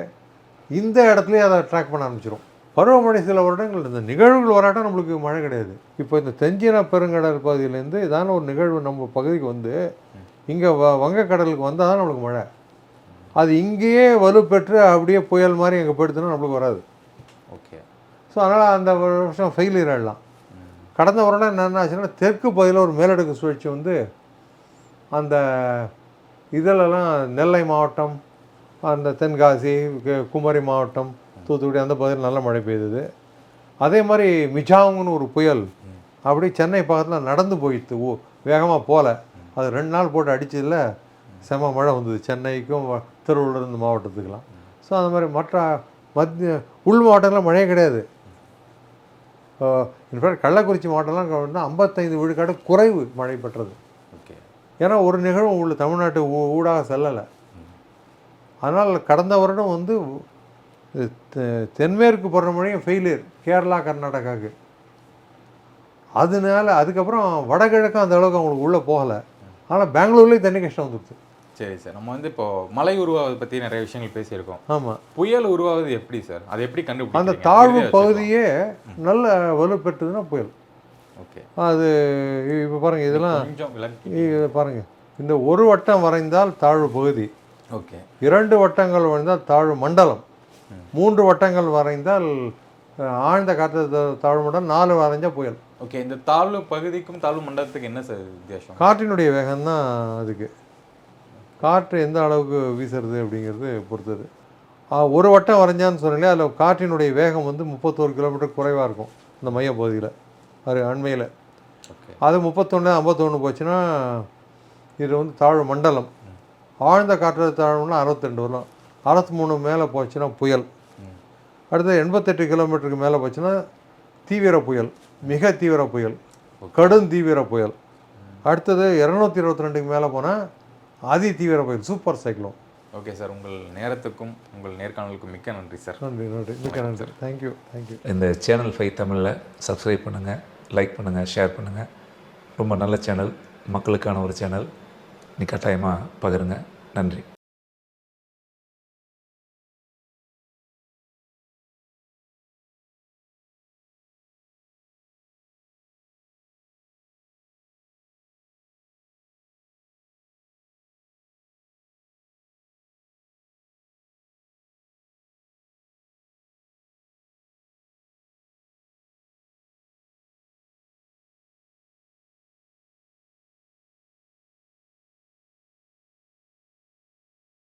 இந்த இடத்துலையே அதை ட்ராக் பண்ண ஆரம்பிச்சிடும். பருவமழை சில வருடங்கள் இந்த நிகழ்வுகள் வராட்டம் நம்மளுக்கு மழை கிடையாது. இப்போ இந்த தென்சீன பெருங்கடல் பகுதியிலேருந்து இதான ஒரு நிகழ்வு நம்ம பகுதிக்கு வந்து இங்கே வங்கக்கடலுக்கு வந்தால் தான் நம்மளுக்கு மழை. அது இங்கேயே வலுப்பெற்று அப்படியே புயல் மாதிரி எங்கே போயிடுதுன்னா நம்மளுக்கு வராது. ஓகே. ஸோ அதனால் அந்த வருஷம் ஃபெயிலியர் ஆகிடலாம். கடந்த வருடம் என்ன ஆச்சுன்னா, தெற்கு பகுதியில் ஒரு மேலடுக்கு சுழற்சி வந்து அந்த இதிலெல்லாம் நெல்லை மாவட்டம், அந்த தென்காசி, குமரி மாவட்டம், தூத்துக்குடி அந்த பகுதியில் நல்ல மழை பெய்தது. அதே மாதிரி மிஜாங்குன்னு ஒரு புயல் அப்படி சென்னை பக்கத்தில் நடந்து போயிடுது. வேகமாக போகல, அது 2 நாள் போட்டு அடித்ததில் செம மழை வந்தது சென்னைக்கும் திருவள்ளூர் இந்த மாவட்டத்துக்கெலாம். ஸோ அந்த மாதிரி மற்ற உள் மாவட்டங்களில் மழையே கிடையாது. இன்ஃபேக்ட் கள்ளக்குறிச்சி மாவட்டம்லாம் 55 விழுக்காடு குறைவு மழை பெற்றது. ஓகே. ஏன்னா ஒரு நிகழ்வும் உள்ள தமிழ்நாட்டு ஊடாக செல்லலை. அதனால் கடந்த வருடம் வந்து தென்மேற்கு பருவமழையும் ஃபெயிலியர் கேரளா கர்நாடகாவுக்கு. அதனால அதுக்கப்புறம் வடகிழக்கும் அந்த அளவுக்கு அவங்களுக்கு உள்ளே போகலை. ஆனால் பெங்களூர்லேயும் தண்ணி கஷ்டம் வந்துடுது. சரி சார், நம்ம வந்து இப்போ மலை உருவாவதை பற்றி நிறைய விஷயங்கள் பேசியிருக்கோம். ஆமாம். புயல் உருவாவது எப்படி சார், அது எப்படி கண்டுபிடிக்கும்? அந்த தாழ்வு பகுதியே நல்ல வலுப்பெற்றதுன்னா புயல். ஓகே. அது இப்போ பாருங்கள், இதெல்லாம் கொஞ்சம் விளக்கி இதை பாருங்கள். இந்த ஒரு வட்டம் வரைந்தால் தாழ்வு பகுதி, ஓகே. 2 வட்டங்கள் வரைந்தால் தாழ்வு மண்டலம், 3 வட்டங்கள் வரைந்தால் ஆழ்ந்த காற்று தாழ்வு மண்டலம், 4 வரைஞ்சால் புயல். ஓகே. இந்த தாழ்வு பகுதிக்கும் தாழ்வு மண்டலத்துக்கு என்ன சார் வித்தியாசம்? காற்றினுடைய வேகம் தான் அதுக்கு. காற்று எந்த அளவுக்கு வீசுறது அப்படிங்கிறது பொறுத்தது. ஒரு வட்டம் வரைஞ்சான்னு சொன்னீங்களே, அதில் காற்றினுடைய வேகம் வந்து 31 கிலோமீட்டர் குறைவாக இருக்கும் இந்த மையப்பகுதியில், அது அண்மையில். அது 31 51 போச்சுன்னா இது வந்து தாழ்வு மண்டலம். ஆழ்ந்த காற்று தாழ்வுனா 62 வரலாம். 63 மேலே போச்சுன்னா புயல். அடுத்து 88 கிலோமீட்டருக்கு மேலே போச்சுன்னா தீவிர புயல், மிக தீவிர புயல், கடும் தீவிர புயல். அடுத்தது 222க்கு மேலே போனால் அதி தீவிர புயல், சூப்பர் சைக்ளோன். ஓகே சார், உங்கள் நேரத்துக்கும் உங்கள் நேர்காணலுக்கும் மிக்க நன்றி சார். நன்றி நன்றி, மிக்க நன்றி. Thank you thank you. இந்த சேனல் 5 தமிழில் சப்ஸ்கிரைப் பண்ணுங்கள், லைக் பண்ணுங்கள், ஷேர் பண்ணுங்கள். ரொம்ப நல்ல சேனல், மக்களுக்கான ஒரு சேனல். நீ கட்டாயமாக பகிருங்க. நன்றி.